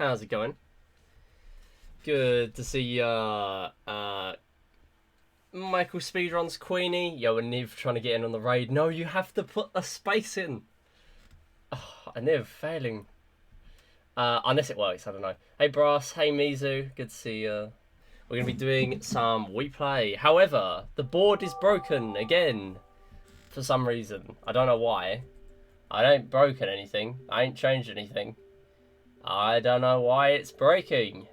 How's it going? Good to see Michael Speedruns Queenie. Yo, and Niv trying to get in on the raid. No, you have to put a space in. Oh, and Niv failing. Unless it works, I don't know. Hey Brass, hey Mizu, good to see you. We're going to be doing some Wii Play. However, the board is broken again. For some reason. I don't know why. I ain't broken anything. I ain't changed anything. I don't know why it's breaking.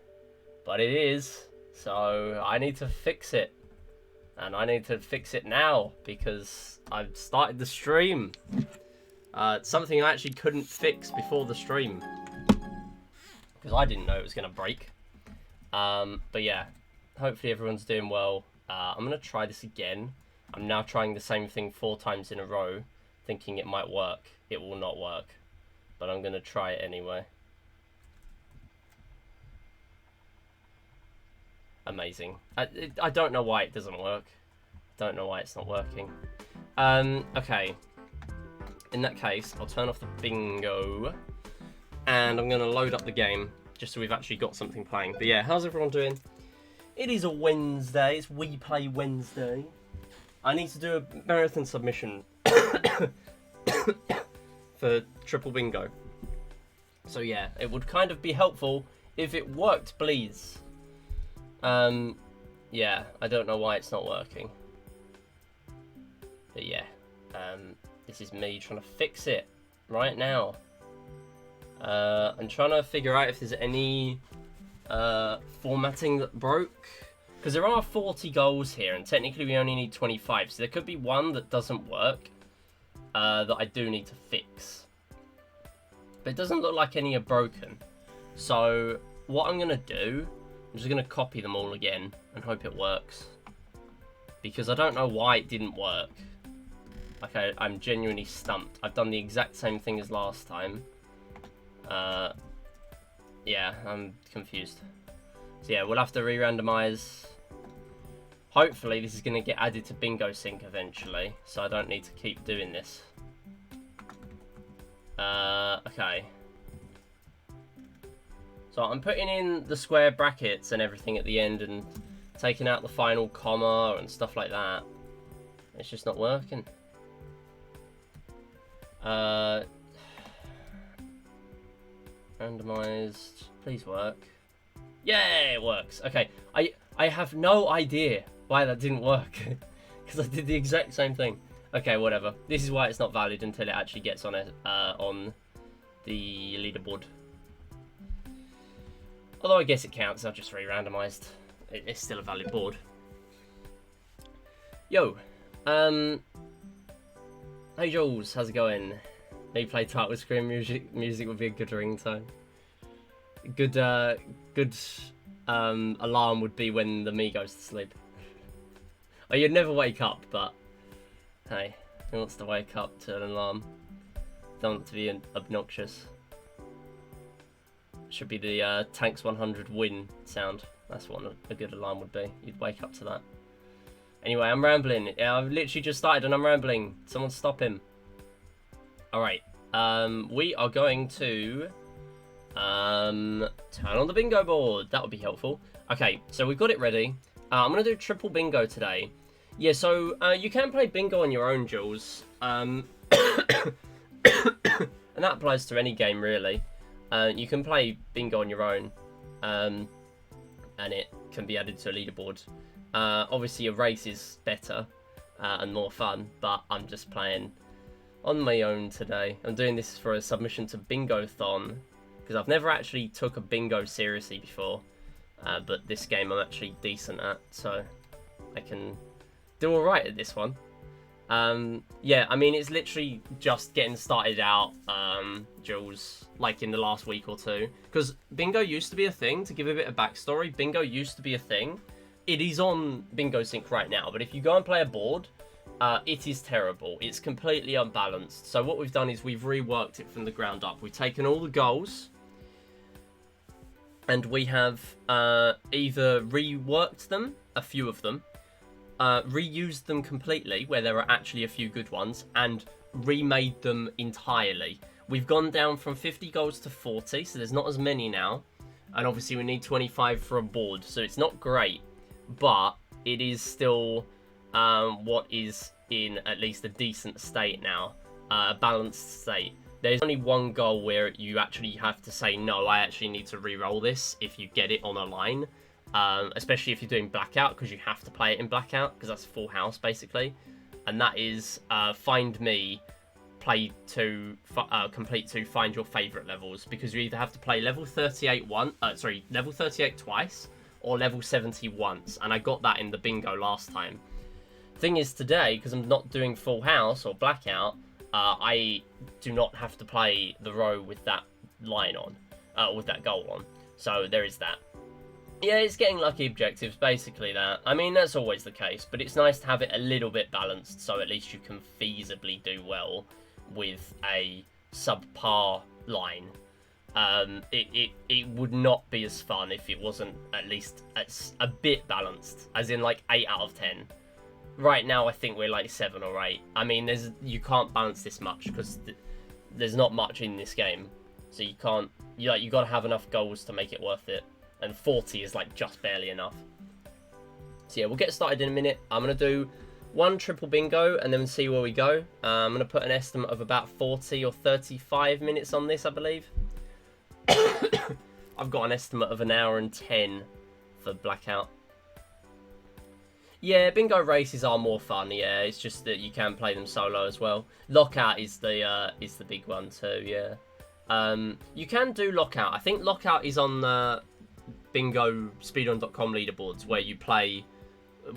But it is. So I need to fix it. And I need to fix it now. Because I've started the stream. It's something I actually couldn't fix before the stream. Because I didn't know it was going to break. But yeah. Hopefully everyone's doing well. I'm going to try this again. I'm now trying the same thing 4 times in a row. Thinking it might work. It will not work. But I'm going to try it anyway. Amazing. I don't know why it doesn't work. Don't know why it's not working. Okay. In that case, I'll turn off the bingo. And I'm going to load up the game. Just so we've actually got something playing. But yeah, how's everyone doing? It is a Wednesday. It's Wii Play Wednesday. I need to do a marathon submission. For triple bingo. So yeah, it would kind of be helpful if it worked, please. Yeah, I don't know why it's not working. But yeah, this is me trying to fix it right now. I'm trying to figure out if there's any formatting that broke. Because there are 40 goals here, and technically we only need 25. So there could be one that doesn't work that I do need to fix. But it doesn't look like any are broken. So what I'm going to do, I'm just going to copy them all again and hope it works. Because I don't know why it didn't work. Okay, I'm genuinely stumped. I've done the exact same thing as last time. Yeah, I'm confused. So yeah, we'll have to re-randomize. Hopefully this is going to get added to Bingo Sync eventually, so I don't need to keep doing this. Okay. So I'm putting in the square brackets and everything at the end and taking out the final comma and stuff like that. It's just not working. Randomized. Please work. Yeah, it works. Okay, I have no idea why that didn't work. Because I did the exact same thing. Okay, whatever. This is why it's not valid until it actually gets on it on the leaderboard. Although I guess it counts. I've just re-randomized. It's still a valid board. Yo. Hey Jules, how's it going? They play title screen music. Music would be a good ringtone. Good alarm would be when the me goes to sleep. Oh, you'd never wake up, but hey, who wants to wake up to an alarm? Don't want to be obnoxious. Should be the Tanks 100 win sound. That's what a good alarm would be. You'd wake up to that. Anyway, I'm rambling. I've literally just started and I'm rambling. Someone stop him. Alright. We are going to turn on the bingo board. That would be helpful. Okay, so we've got it ready. I'm going to do triple bingo today. Yeah, so you can play bingo on your own, Jules. And that applies to any game, really. You can play bingo on your own. And it can be added to a leaderboard. Obviously, a race is better and more fun. But I'm just playing on my own today. I'm doing this for a submission to Bingo-thon. Because I've never actually took a bingo seriously before. But this game I'm actually decent at. So I can do alright at this one. Yeah, I mean, it's literally just getting started out, Jules, like in the last week or two. Because bingo used to be a thing. To give a bit of backstory, bingo used to be a thing. It is on Bingo Sync right now. But if you go and play a board, it is terrible. It's completely unbalanced. So what we've done is we've reworked it from the ground up. We've taken all the goals. And we have either reworked them, a few of them, reused them completely, where there are actually a few good ones, and remade them entirely. We've gone down from 50 goals to 40, so there's not as many now. And obviously we need 25 for a board, so it's not great, but it is still what is in at least a decent state now, a balanced state. There's only one goal where you actually have to say, no, I actually need to re-roll this if you get it on a line, especially if you're doing Blackout, because you have to play it in Blackout, because that's Full House, basically. And that is Find Me, Play to complete to find your favourite levels, because you either have to play level 38 level 38 twice, or level 70 once, and I got that in the bingo last time. Thing is, today, because I'm not doing Full House or Blackout, I do not have to play the row with that line on, with that goal on. So there is that. Yeah, it's getting lucky objectives, basically that. I mean, that's always the case, but it's nice to have it a little bit balanced, so at least you can feasibly do well with a subpar line. It would not be as fun if it wasn't at least a bit balanced, as in like 8 out of 10. Right now, I think we're like 7 or 8. I mean, you can't balance this much because there's not much in this game, so you can't. You got to have enough goals to make it worth it, and 40 is like just barely enough. So yeah, we'll get started in a minute. I'm gonna do one triple bingo and then see where we go. I'm gonna put an estimate of about 40 or 35 minutes on this, I believe. I've got an estimate of an hour and 10 for Blackout. Yeah, bingo races are more fun. Yeah, it's just that you can play them solo as well. Lockout is the big one too. Yeah, you can do Lockout. I think Lockout is on the bingo speedrun.com leaderboards where you play,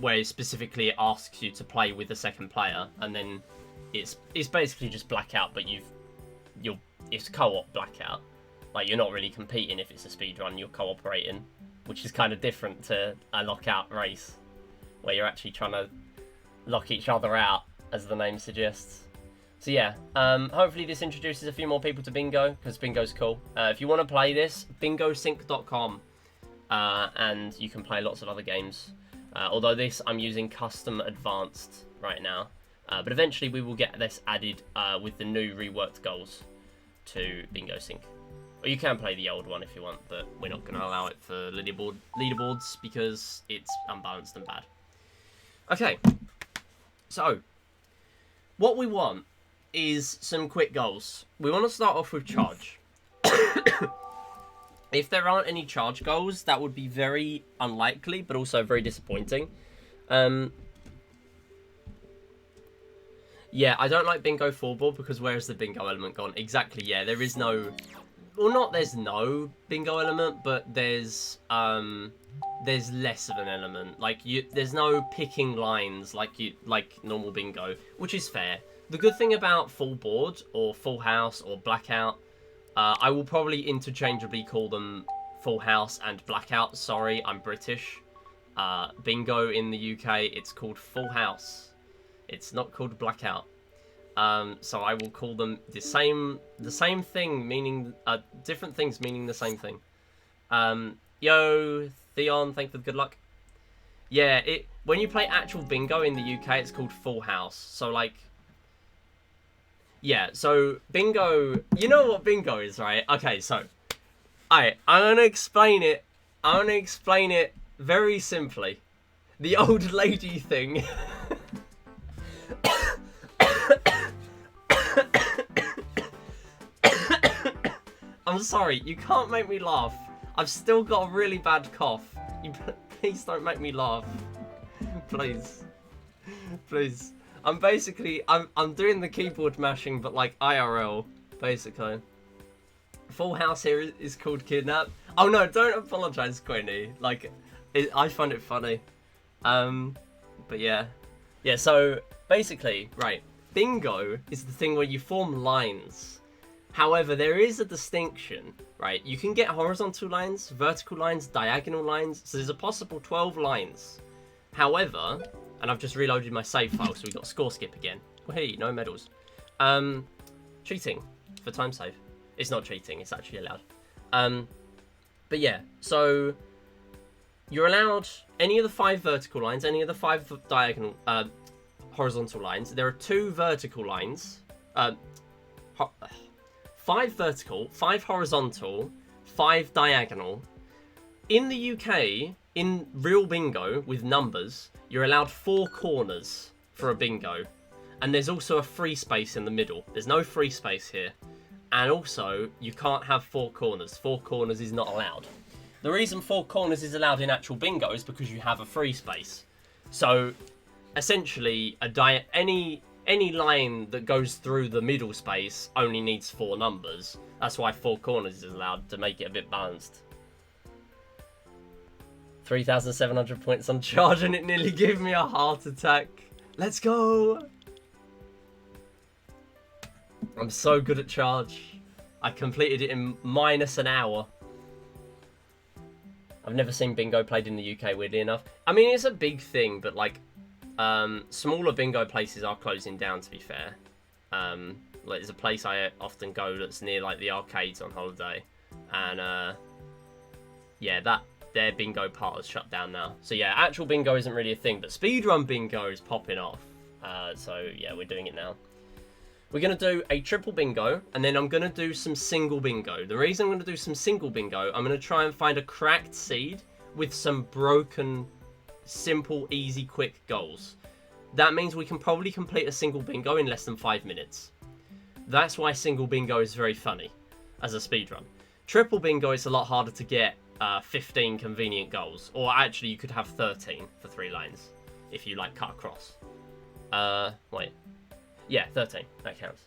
where specifically it asks you to play with the second player, and then it's basically just Blackout, but it's co-op Blackout. Like, you're not really competing if it's a speedrun, you're cooperating, which is kind of different to a Lockout race, where you're actually trying to lock each other out, as the name suggests. So yeah, hopefully this introduces a few more people to bingo, because bingo's cool. If you want to play this, bingosync.com, and you can play lots of other games. Although this, I'm using custom advanced right now. But eventually we will get this added with the new reworked goals to BingoSync. Or you can play the old one if you want, but we're not going to allow it for leaderboards because it's unbalanced and bad. Okay, so what we want is some quick goals. We want to start off with charge. If there aren't any charge goals, that would be very unlikely, but also very disappointing. Yeah, I don't like bingo 4-board because where's the bingo element gone? Exactly, yeah, there is no... Well, not there's no bingo element, but there's less of an element. Like, there's no picking lines like normal bingo, which is fair. The good thing about full board or full house or blackout, I will probably interchangeably call them full house and blackout. Sorry, I'm British. Bingo in the UK, it's called full house. It's not called blackout. So I will call them the same thing, meaning different things meaning the same thing. Yo, Theon, thank you for the good luck. Yeah, when you play actual bingo in the UK, it's called full house. So like, yeah, so bingo, you know what bingo is, right? Okay, so, alright, I'm gonna explain it very simply. The old lady thing. I'm sorry, you can't make me laugh. I've still got a really bad cough. Please don't make me laugh. Please. Please. I'm doing the keyboard mashing, but like IRL, basically. Full house here is called Kidnap. Oh no, don't apologise, Queenie. Like, I find it funny. But yeah. Yeah, so, basically, right. Bingo is the thing where you form lines. However, there is a distinction, right? You can get horizontal lines, vertical lines, diagonal lines. So there's a possible 12 lines. However, and I've just reloaded my save file, so we got score skip again. Well, hey, no medals. Cheating for time save. It's not cheating, it's actually allowed. But yeah, so you're allowed any of the 5 vertical lines, any of the 5 diagonal, horizontal lines. There are 2 vertical lines. 5 vertical, 5 horizontal, 5 diagonal, in the UK, in real bingo with numbers, you're allowed 4 corners for a bingo. And there's also a free space in the middle. There's no free space here. And also, you can't have 4 corners. 4 corners is not allowed. The reason 4 corners is allowed in actual bingo is because you have a free space. So, essentially, any line that goes through the middle space only needs 4 numbers. That's why 4 corners is allowed, to make it a bit balanced. 3,700 points on charge, and it nearly gave me a heart attack. Let's go! I'm so good at charge. I completed it in minus an hour. I've never seen bingo played in the UK, weirdly enough. I mean, it's a big thing, but like, smaller bingo places are closing down, to be fair. Like, there's a place I often go that's near like the arcades on holiday, and yeah, their bingo part is shut down now. So yeah, actual bingo isn't really a thing, but speedrun bingo is popping off. So yeah, we're doing it now. We're going to do a triple bingo, and then I'm going to do some single bingo. The reason I'm going to do some single bingo, I'm going to try and find a cracked seed with some broken, simple, easy, quick goals. That means we can probably complete a single bingo in less than 5 minutes. That's why single bingo is very funny as a speedrun. Triple bingo is a lot harder to get 15 convenient goals. Or actually, you could have 13 for 3 lines if you, like, cut across. Wait. Yeah, 13. That counts.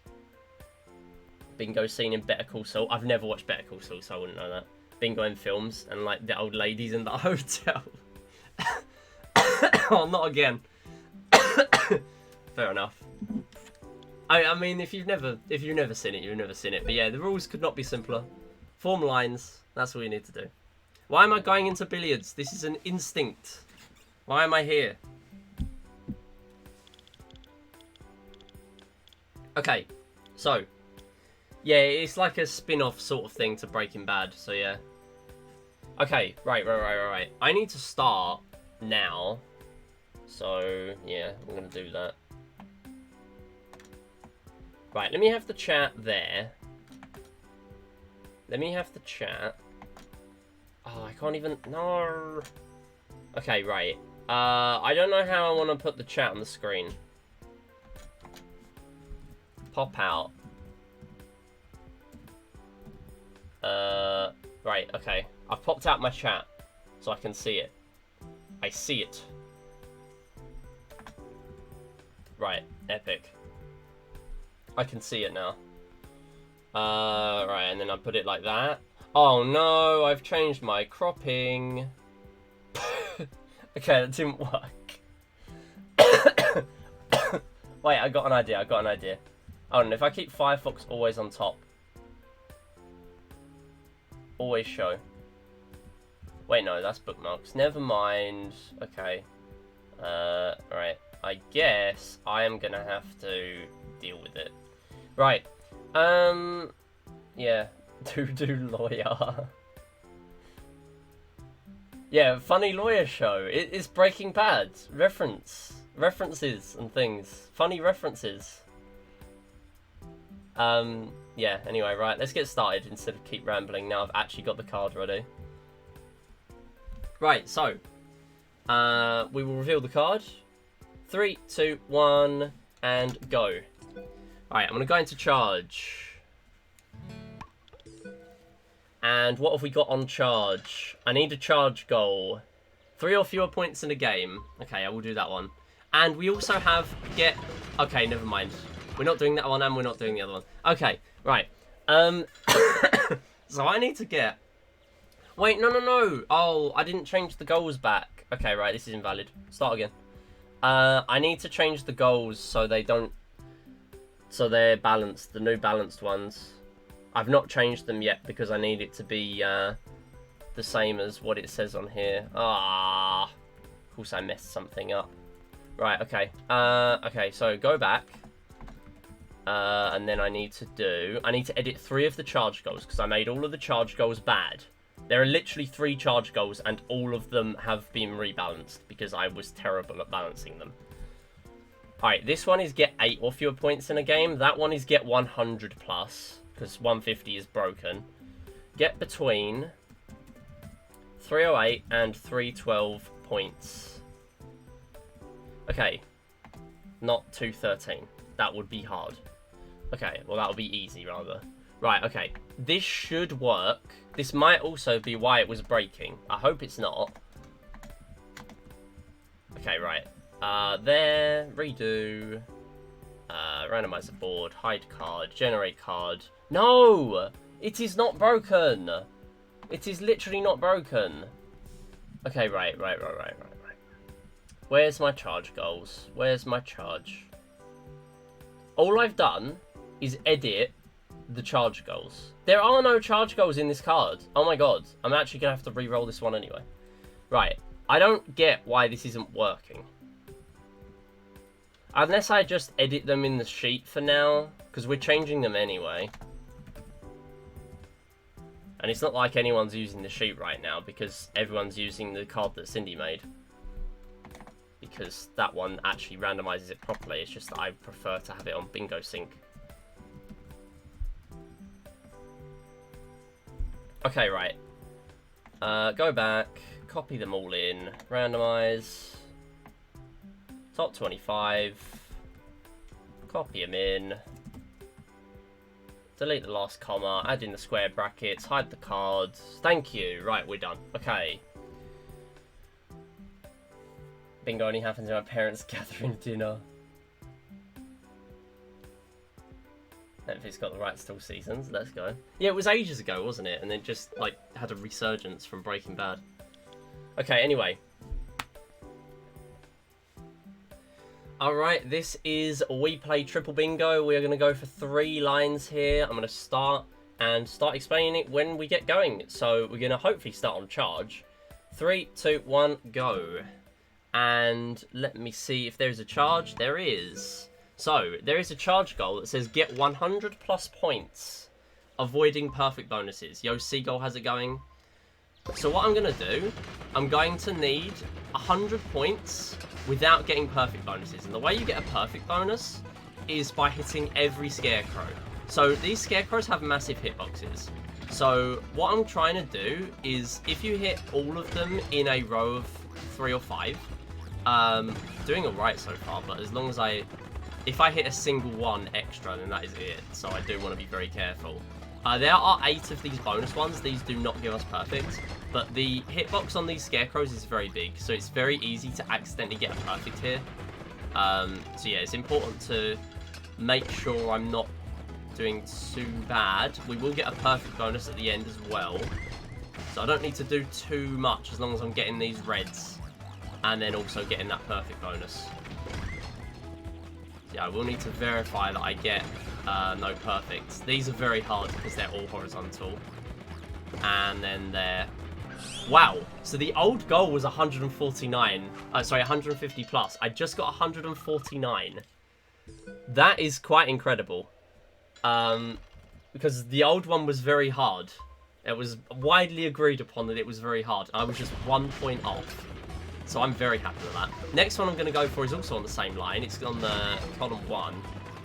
Bingo scene in Better Call Saul. I've never watched Better Call Saul, so I wouldn't know that. Bingo in films and, like, the old ladies in the hotel. Oh, not again. Fair enough. I mean, if you've never seen it, you've never seen it. But yeah, the rules could not be simpler. Form lines. That's all you need to do. Why am I going into billiards? This is an instinct. Why am I here? Okay, so yeah, it's like a spin-off sort of thing to Breaking Bad. So yeah. Okay, right. I need to start now. So yeah, I'm gonna do that. Right, let me have the chat there. Let me have the chat. Oh, I can't even... No. Okay, right. I don't know how I want to put the chat on the screen. Pop out. Right, okay. I've popped out my chat, so I can see it. I see it. Right, epic. I can see it now. Right, and then I put it like that. Oh no, I've changed my cropping. Okay, that didn't work. Wait, I got an idea. Oh, and if I keep Firefox always on top. Always show. Wait, no, that's bookmarks. Never mind. Okay. Right. I guess I am gonna have to deal with it. Right. Yeah. Do lawyer. Yeah, funny lawyer show. It's Breaking Bad. References and things. Funny references. Yeah, anyway, right, let's get started instead of keep rambling. Now I've actually got the card ready. Right, so, we will reveal the card. 3, 2, 1, and go. Alright, I'm going to go into charge. And what have we got on charge? I need a charge goal. 3 or fewer points in a game. Okay, I will do that one. And we also have Okay, never mind. We're not doing that one, and we're not doing the other one. Okay, right. So I need to get... Wait, no. Oh, I didn't change the goals back. Okay, right, this is invalid. Start again. I need to change the goals so they don't... So they're balanced, the new balanced ones. I've not changed them yet because I need it to be the same as what it says on here. Of course I messed something up. Right, okay. Okay, so go back. And then I need to edit 3 of the charge goals because I made all of the charge goals bad. There are literally 3 charge goals and all of them have been rebalanced because I was terrible at balancing them. Alright, this one is get 8 or fewer points in a game. That one is get 100 plus because 150 is broken. Get between 308 and 312 points. Okay. Not 213. That would be hard. Okay, well that would be easy rather. Right, okay. This should work. This might also be why it was breaking. I hope it's not. Okay, right. There. Redo. Randomize the board. Hide card. Generate card. No! It is not broken! It is literally not broken. Okay, right. Where's my charge goals? Where's my charge? All I've done is edit the charge goals. There are no charge goals in this card. Oh my god. I'm actually going to have to re-roll this one anyway. Right. I don't get why this isn't working. Unless I just edit them in the sheet for now. Because we're changing them anyway. And it's not like anyone's using the sheet right now. Because everyone's using the card that Cindy made. Because that one actually randomizes it properly. It's just that I prefer to have it on Bingo Sync. Okay, right. Go back. Copy them all in. Randomize. Top 25. Copy them in. Delete the last comma. Add in the square brackets. Hide the cards. Thank you. Right, we're done. Okay. Bingo only happens when my parents gathering dinner. Netflix got the rights to all seasons. Let's go. Yeah, it was ages ago, wasn't it? And then just, like, had a resurgence from Breaking Bad. Okay, anyway. Alright, this is Wii Play Triple Bingo. We are going to go for 3 lines here. I'm going to start explaining it when we get going. So, we're going to hopefully start on charge. 3, 2, 1, go. And let me see if there's a charge. There is. So, there is a charge goal that says get 100 plus points, avoiding perfect bonuses. Yo, Seagull has it going. So what I'm going to do, I'm going to need 100 points without getting perfect bonuses. And the way you get a perfect bonus is by hitting every scarecrow. So these scarecrows have massive hitboxes. So what I'm trying to do is, if you hit all of them in a row of 3 or 5, doing alright so far, but as long as if I hit a single one extra, then that is it. So I do want to be very careful. There are 8 of these bonus ones. These do not give us perfect. But the hitbox on these scarecrows is very big. So it's very easy to accidentally get a perfect here. So yeah, it's important to make sure I'm not doing too bad. We will get a perfect bonus at the end as well. So I don't need to do too much as long as I'm getting these reds. And then also getting that perfect bonus. Yeah, I will need to verify that I get no perfects. These are very hard because they're all horizontal. And then they're... Wow! So the old goal was 149. Sorry, 150 plus. I just got 149. That is quite incredible. Because the old one was very hard. It was widely agreed upon that it was very hard. I was just 1 point off. So I'm very happy with that. Next one I'm going to go for is also on the same line. It's on the column 1.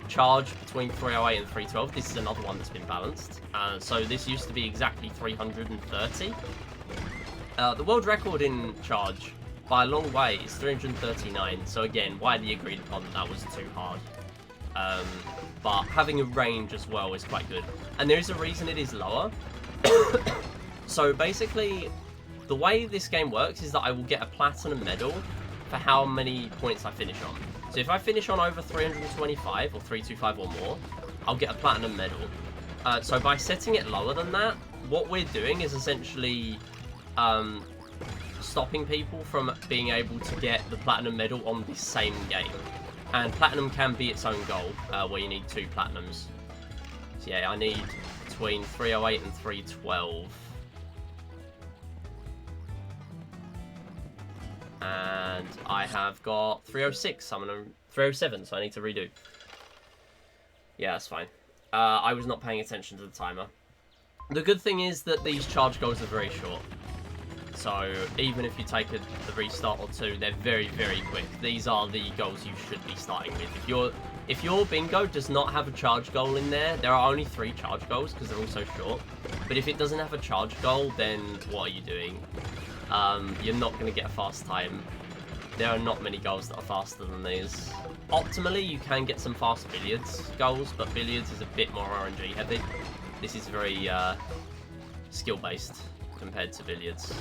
Charge between 308 and 312. This is another one that's been balanced. So this used to be exactly 330. The world record in charge by a long way is 339. So again, widely agreed upon that was too hard. But having a range as well is quite good. And there is a reason it is lower. So basically, the way this game works is that I will get a platinum medal for how many points I finish on. So if I finish on over 325 or 325 or more, I'll get a platinum medal. So by setting it lower than that, what we're doing is essentially stopping people from being able to get the platinum medal on the same game. And platinum can be its own goal, where you need 2 platinums. So yeah, I need between 308 and 312. And I have got 306. I'm gonna 307, so I need to redo. Yeah, that's fine. I was not paying attention to the timer. The good thing is that these charge goals are very short. So even if you take the restart or 2, they're very, very quick. These are the goals you should be starting with. If your bingo does not have a charge goal in there, there are only 3 charge goals because they're all so short. But if it doesn't have a charge goal, then what are you doing? you're not going to get a fast time. There are not many goals that are faster than these. Optimally, you can get some fast billiards goals, but billiards is a bit more RNG heavy. This is very skill-based compared to billiards.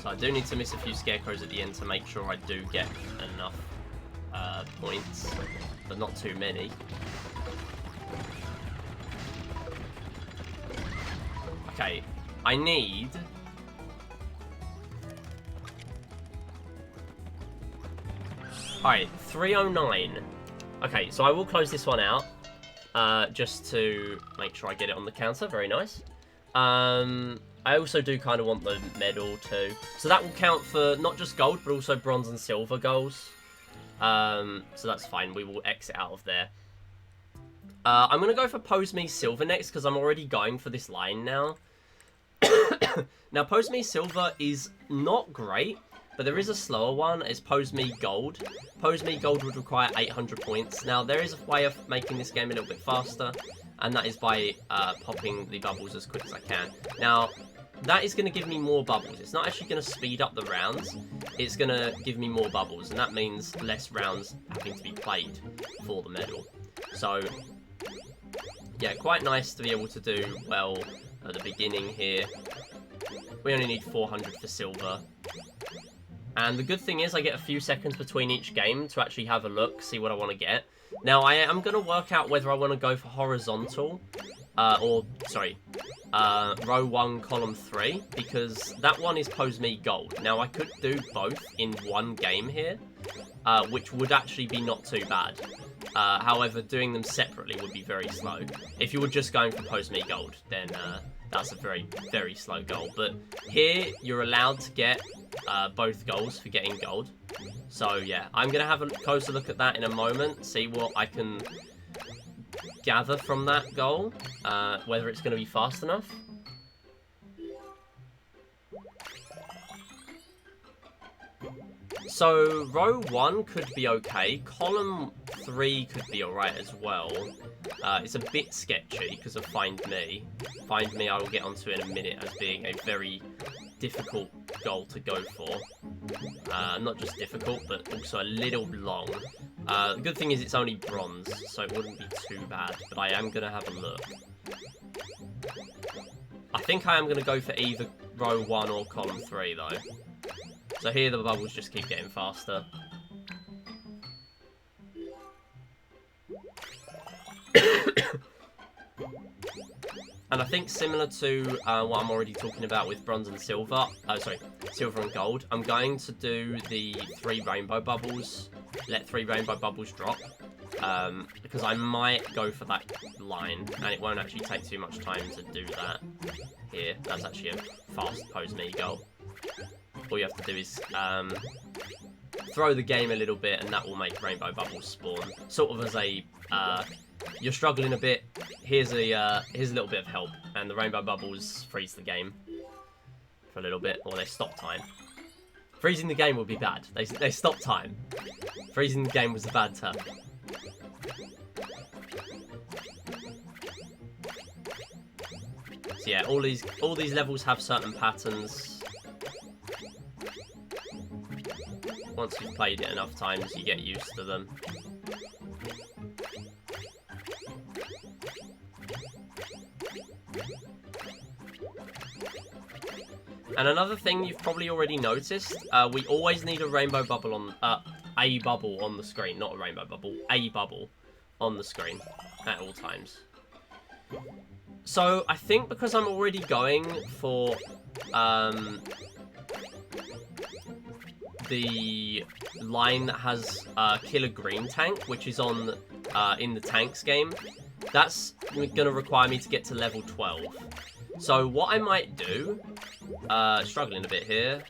So I do need to miss a few scarecrows at the end to make sure I do get enough points, but not too many. Okay, I need... Alright, 309. Okay, so I will close this one out, just to make sure I get it on the counter. Very nice. I also do kind of want the medal too. So that will count for not just gold, but also bronze and silver goals. So that's fine. We will exit out of there. I'm going to go for Pose Me Silver next, because I'm already going for this line now. Now, Pose Me Silver is not great, but there is a slower one. It's Pose Me Gold. Pose Me Gold would require 800 points. Now, there is a way of making this game a little bit faster, and that is by popping the bubbles as quick as I can. Now, that is going to give me more bubbles. It's not actually going to speed up the rounds. It's going to give me more bubbles, and that means less rounds having to be played for the medal. So, yeah, quite nice to be able to do well at the beginning here. We only need 400 for silver. And the good thing is I get a few seconds between each game to actually have a look, see what I want to get. Now, I am going to work out whether I want to go for horizontal, row 1, column 3, because that one is Pose Me Gold. Now, I could do both in one game here, which would actually be not too bad. However, doing them separately would be very slow. If you were just going for Pose Me Gold, then that's a very, very slow goal. But here, you're allowed to get both goals for getting gold. So, yeah, I'm going to have a closer look at that in a moment, see what I can gather from that goal, whether it's going to be fast enough. So, row 1 could be okay. Column 3 could be alright as well. It's a bit sketchy because of Find Me. Find Me I will get onto in a minute as being a very difficult goal to go for. Not just difficult, but also a little long. The good thing is it's only bronze, so it wouldn't be too bad, but I am going to have a look. I think I am going to go for either row 1 or column 3, though. So here the bubbles just keep getting faster. And I think similar to what I'm already talking about with bronze and silver, silver and gold, I'm going to do the 3 rainbow bubbles, let 3 rainbow bubbles drop, because I might go for that line, and it won't actually take too much time to do that here. That's actually a fast Pose Me goal. All you have to do is throw the game a little bit, and that will make rainbow bubbles spawn. Sort of as a, you're struggling a bit, here's a little bit of help, and the rainbow bubbles freeze the game for a little bit, or they stop time. Freezing the game would be bad. They stop time. Freezing the game was a bad term. So yeah, all these levels have certain patterns. Once you've played it enough times, you get used to them. And another thing you've probably already noticed, we always need a rainbow bubble on, a bubble on the screen. Not a rainbow bubble, a bubble on the screen at all times. So I think because I'm already going for, the line that has Killer Green Tank, which is on in the Tanks game, that's going to require me to get to level 12. So what I might do, struggling a bit here,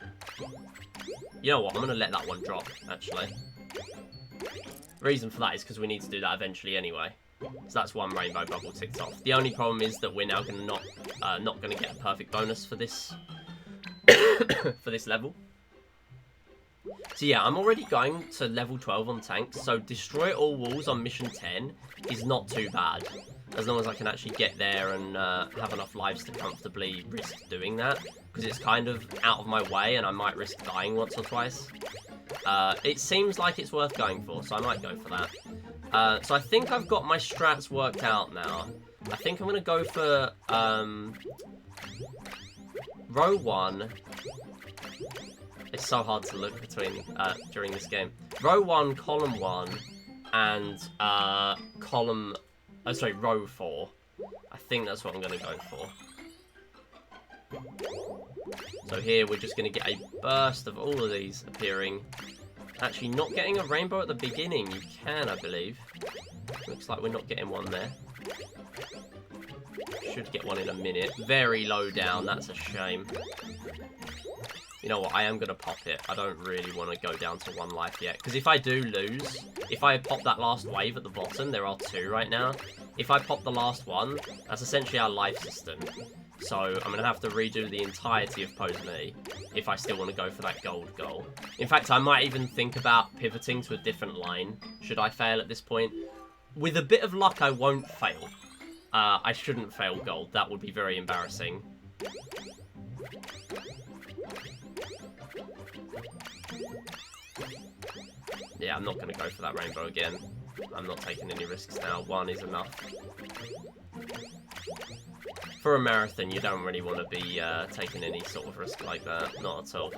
you know what, I'm going to let that one drop, actually. The reason for that is because we need to do that eventually anyway. So that's one rainbow bubble ticked off. The only problem is that we're now going to not going to get a perfect bonus for this for this level. So yeah, I'm already going to level 12 on tanks, so destroy all walls on mission 10 is not too bad. As long as I can actually get there and have enough lives to comfortably risk doing that. Because it's kind of out of my way and I might risk dying once or twice. It seems like it's worth going for, so I might go for that. So I think I've got my strats worked out now. I think I'm going to go for row 1. It's so hard to look between during this game. Row 1, column 1, and row 4. I think that's what I'm going to go for. So here we're just going to get a burst of all of these appearing. Actually, not getting a rainbow at the beginning. You can, I believe. Looks like we're not getting one there. Should get one in a minute. Very low down. That's a shame. You know what? I am going to pop it. I don't really want to go down to 1 life yet. Because if I do lose, if I pop that last wave at the bottom, there are 2 right now. If I pop the last one, that's essentially our life system. So I'm going to have to redo the entirety of Pose Me if I still want to go for that gold goal. In fact, I might even think about pivoting to a different line, should I fail at this point. With a bit of luck, I won't fail. I shouldn't fail gold. That would be very embarrassing. Yeah, I'm not going to go for that rainbow again. I'm not taking any risks now. 1 is enough. For a marathon, you don't really want to be taking any sort of risk like that. Not at all.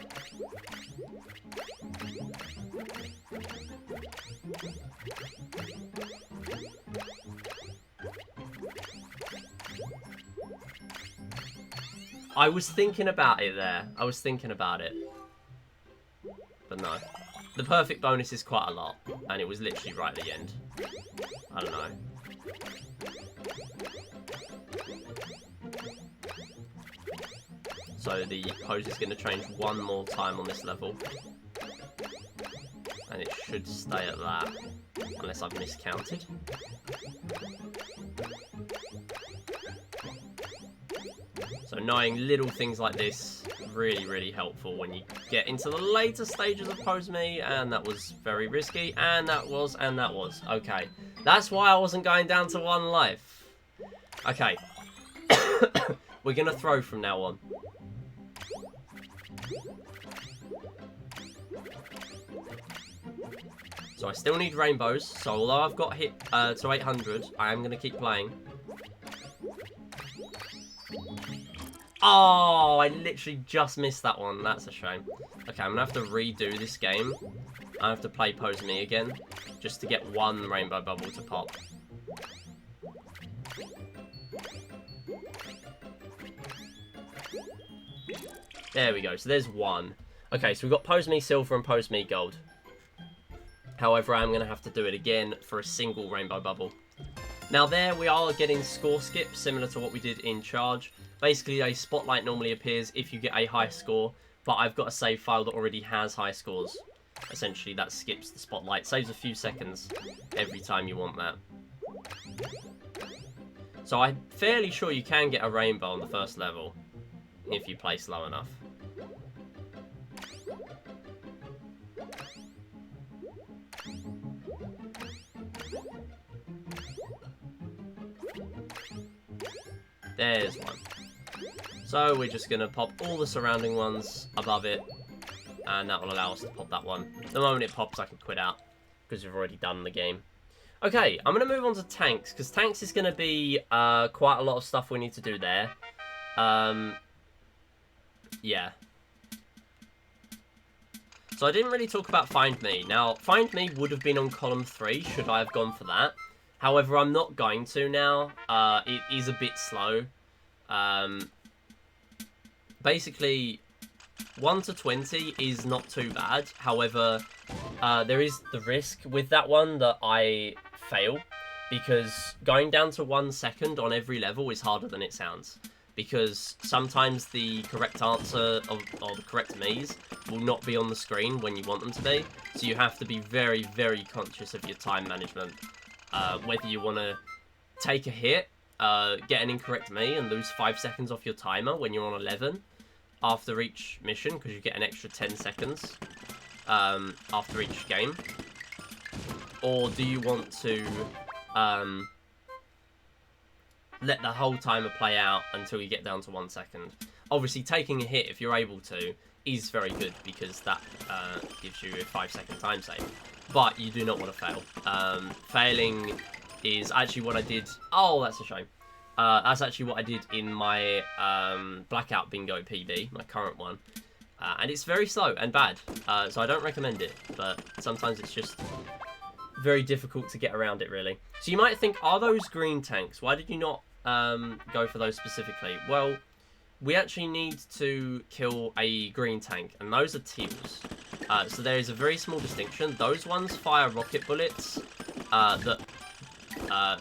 I was thinking about it there. I was thinking about it. But no. The perfect bonus is quite a lot. And it was literally right at the end. I don't know. So the pose is going to change 1 more time on this level. And it should stay at that. Unless I've miscounted. So knowing little things like this, really, really helpful when you get into the later stages of Pose Me. And that was very risky. And that was. Okay. That's why I wasn't going down to 1 life. Okay. We're going to throw from now on. So I still need rainbows. So although I've got hit to 800, I am going to keep playing. Oh, I literally just missed that one. That's a shame. Okay, I'm going to have to redo this game. I have to play Pose Me again. Just to get 1 rainbow bubble to pop. There we go. So there's 1. Okay, so we've got Pose Me Silver and Pose Me Gold. However, I'm going to have to do it again for a single rainbow bubble. Now there we are getting score skips, similar to what we did in Charge. Basically, a spotlight normally appears if you get a high score, but I've got a save file that already has high scores. Essentially, that skips the spotlight. Saves a few seconds every time you want that. So I'm fairly sure you can get a rainbow on the first level if you play slow enough. There's 1. So we're just going to pop all the surrounding ones above it. And that will allow us to pop that one. The moment it pops, I can quit out. Because we've already done the game. Okay, I'm going to move on to tanks. Because tanks is going to be quite a lot of stuff we need to do there. Yeah. So I didn't really talk about Find Me. Now, Find Me would have been on column 3, should I have gone for that. However, I'm not going to now. It is a bit slow. Basically, 1 to 20 is not too bad. However, there is the risk with that one that I fail. Because going down to 1 second on every level is harder than it sounds. Because sometimes the correct answer or the correct me's will not be on the screen when you want them to be. So you have to be very, very conscious of your time management. Whether you want to take a hit, get an incorrect me and lose 5 seconds off your timer when you're on 11 after each mission, because you get an extra 10 seconds. after each game? Or do you want to let the whole timer play out until you get down to 1 second? Obviously, taking a hit, if you're able to, is very good because that gives you a 5-second time save. But you do not want to fail. Failing is actually what I did... Oh, that's a shame. That's actually what I did in my Blackout Bingo PB, my current one. And it's very slow and bad, so I don't recommend it. But sometimes it's just very difficult to get around it, really. So you might think, are those green tanks? Why did you not go for those specifically? Well, we actually need to kill a green tank, and those are teals. So there is a very small distinction. Those ones fire rocket bullets that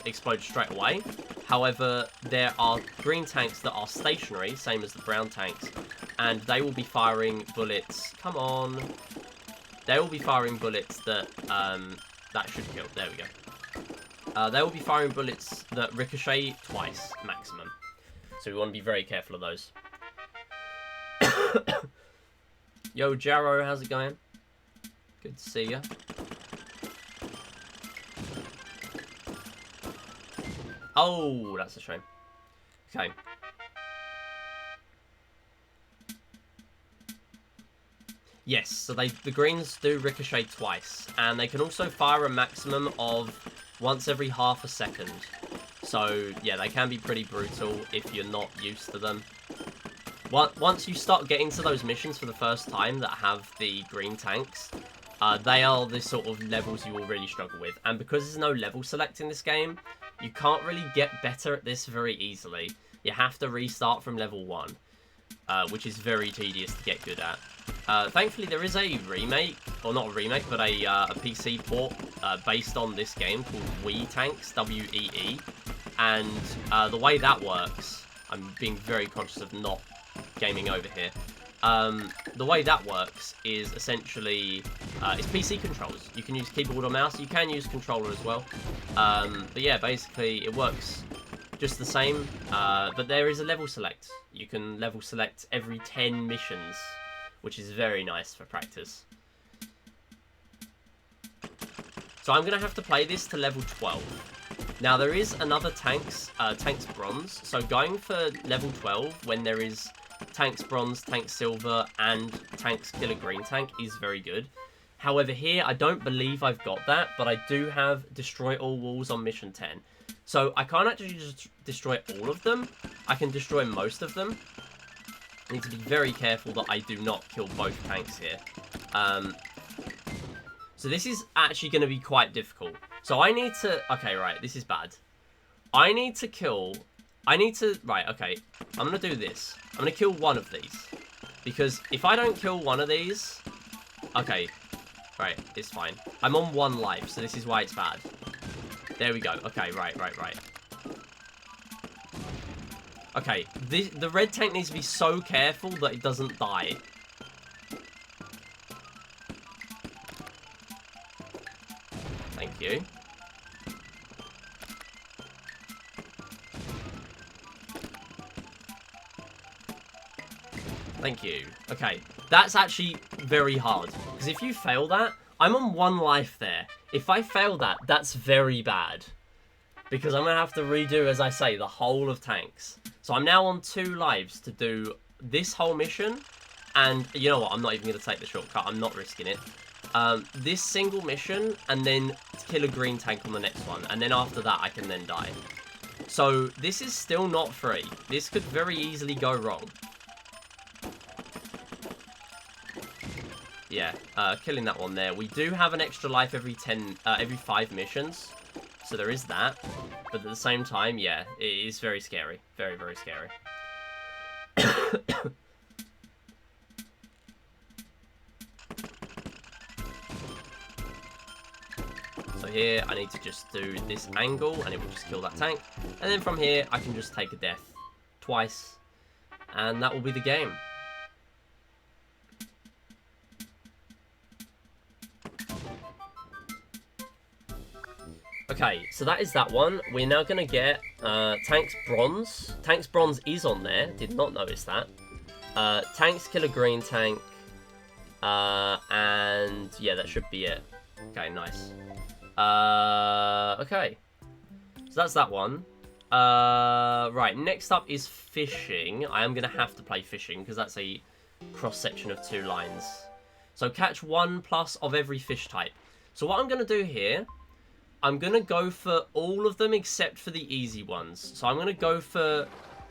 explode straight away. However, there are green tanks that are stationary, same as the brown tanks, and they will be firing bullets. Come on. They will be firing bullets that that should kill. There we go. They will be firing bullets that ricochet twice maximum. So we want to be very careful of those. Yo, Jarrow, how's it going? Good to see ya. Oh, that's a shame. Okay. Yes, so the greens do ricochet twice, and they can also fire a maximum of once every half a second. So, yeah, they can be pretty brutal if you're not used to them. Once you start getting to those missions for the first time that have the green tanks, they are the sort of levels you will really struggle with. And because there's no level select in this game, you can't really get better at this very easily. You have to restart from level 1, which is very tedious to get good at. Thankfully, there is a remake, or not a remake, but a PC port based on this game called Wii Tanks, W-E-E. And the way that works, I'm being very conscious of not gaming over here. The way that works is essentially, it's PC controls. You can use keyboard or mouse, you can use controller as well. But yeah, basically it works just the same, but there is a level select. You can level select every 10 missions, which is very nice for practice. So I'm going to have to play this to level 12. Now, there is another tanks bronze, so going for level 12 when there is tanks bronze, tanks silver, and tanks killer green tank is very good. However, here, I don't believe I've got that, but I do have destroy all walls on mission 10. So I can't actually just destroy all of them. I can destroy most of them. I need to be very careful that I do not kill both tanks here. So this is actually going to be quite difficult. So I need to... Okay, right, this is bad. I need to kill... Right, okay. I'm going to do this. I'm going to kill one of these. Because if I don't kill one of these... Okay. Right, it's fine. I'm on 1 life, so this is why it's bad. There we go. Okay, right. Okay, the red tank needs to be so careful that it doesn't die. Thank you. Thank you. Okay, that's actually very hard. Because if you fail that, I'm on 1 life there. If I fail that, that's very bad. Because I'm going to have to redo, as I say, the whole of tanks. So I'm now on 2 lives to do this whole mission. And you know what? I'm not even going to take the shortcut. I'm not risking it. This single mission, and then kill a green tank on the next one. And then after that, I can then die. So this is still not free. This could very easily go wrong. Yeah, killing that one there. We do have an extra life every 5 missions. So there is that. But at the same time, yeah, it is very scary. Very, very scary. So here, I need to just do this angle, and it will just kill that tank. And then from here, I can just take a death twice. And that will be the game. Okay, so that is that one. We're now going to get Tanks Bronze. Tanks Bronze is on there. Did not notice that. Tanks Killer Green Tank. And yeah, that should be it. Okay, nice. Okay. So that's that one. Right, next up is fishing. I am going to have to play fishing because that's a cross-section of 2 lines. So catch 1+ of every fish type. So what I'm going to do here, I'm going to go for all of them except for the easy ones. So I'm going to go for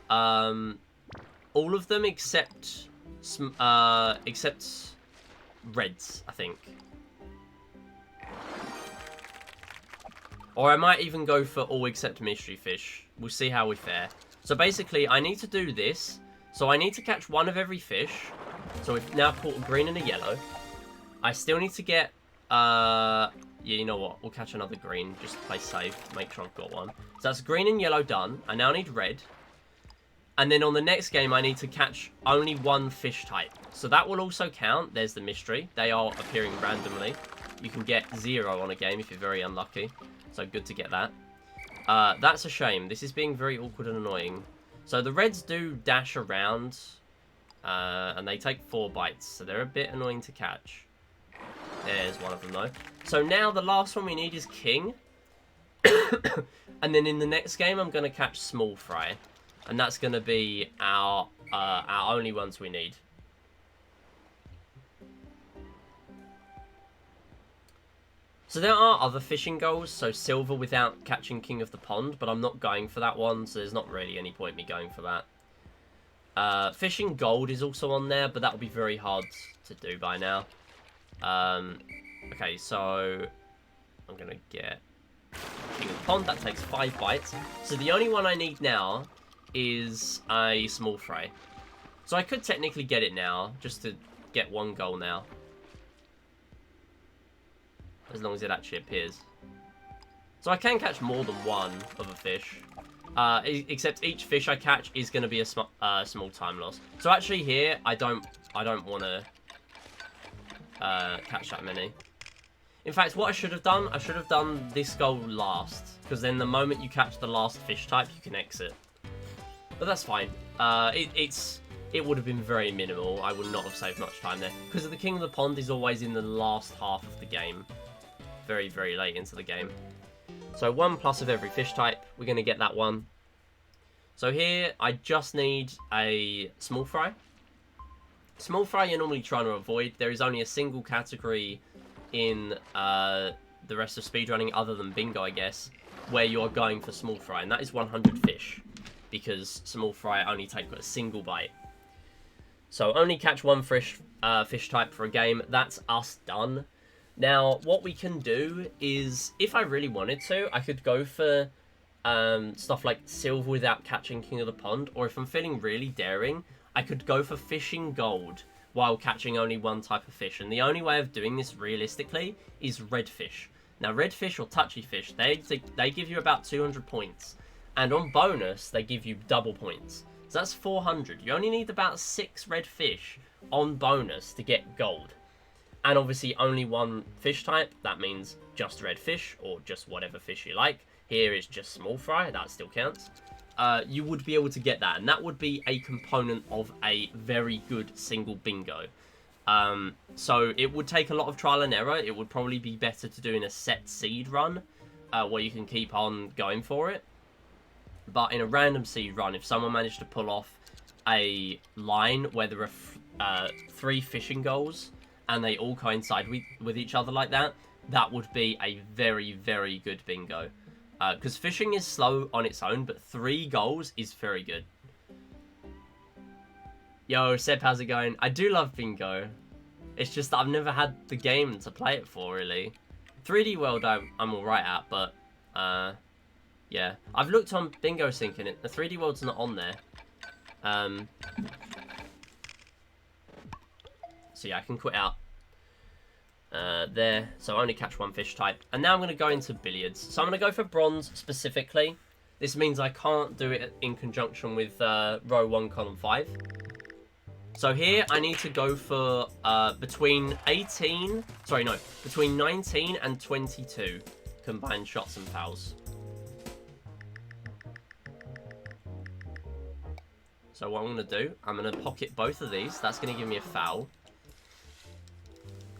all of them except reds, I think. Or I might even go for all except mystery fish. We'll see how we fare. So basically, I need to do this. So I need to catch 1 of every fish. So we've now caught a green and a yellow. I still need to get... yeah, you know what? We'll catch another green. Just to play safe. Make sure I've got one. So that's green and yellow done. I now need red. And then on the next game, I need to catch only 1 fish type. So that will also count. There's the mystery. They are appearing randomly. You can get 0 on a game if you're very unlucky. So good to get that. That's a shame. This is being very awkward and annoying. So the reds do dash around. And they take 4 bites. So they're a bit annoying to catch. There's one of them though. So now the last one we need is king. And then in the next game, I'm going to catch small fry. And that's going to be our only ones we need. So there are other fishing goals, so silver without catching King of the Pond, but I'm not going for that one, so there's not really any point me going for that. Fishing gold is also on there, but that will be very hard to do by now. Okay, so I'm going to get King of the Pond. That takes 5 bites. So the only one I need now is a small fry. So I could technically get it now, just to get 1 goal now. As long as it actually appears. So I can catch more than 1 of a fish. Except each fish I catch is going to be a small time loss. So actually here, I don't want to catch that many. In fact, what I should have done this goal last. Because then the moment you catch the last fish type, you can exit. But that's fine. It would have been very minimal. I would not have saved much time there. Because the King of the Pond is always in the last half of the game. Very, very late into the game. So 1+ of every fish type. We're going to get that one. So here, I just need a small fry. Small fry you're normally trying to avoid. There is only a single category in the rest of speedrunning, other than bingo, I guess, where you're going for small fry. And that is 100 fish. Because small fry only take a single bite. So only catch 1 fish type for a game. That's us done. Now, what we can do is, if I really wanted to, I could go for stuff like silver without catching King of the Pond. Or if I'm feeling really daring, I could go for fishing gold while catching only 1 type of fish. And the only way of doing this realistically is redfish. Now, redfish or touchy fish, they give you about 200 points. And on bonus, they give you double points. So that's 400. You only need about 6 red fish on bonus to get gold. And obviously only 1 fish type. That means just red fish or just whatever fish you like. Here is just small fry. That still counts. You would be able to get that. And that would be a component of a very good single bingo. So it would take a lot of trial and error. It would probably be better to do in a set seed run. Where you can keep on going for it. But in a random seed run, if someone managed to pull off a line where there are 3 fishing goals and they all coincide with each other like that, that would be a very, very good bingo. Because fishing is slow on its own, but 3 goals is very good. Yo, Seb, how's it going? I do love bingo. It's just that I've never had the game to play it for, really. 3D World I'm alright at, but... yeah, I've looked on Bingo Sync and the 3D World's not on there. So yeah, I can quit out there. So I only catch 1 fish type. And now I'm going to go into billiards. So I'm going to go for bronze specifically. This means I can't do it in conjunction with row 1, column 5. So here I need to go for between 19 and 22 combined shots and fouls. So what I'm going to do, I'm going to pocket both of these. That's going to give me a foul.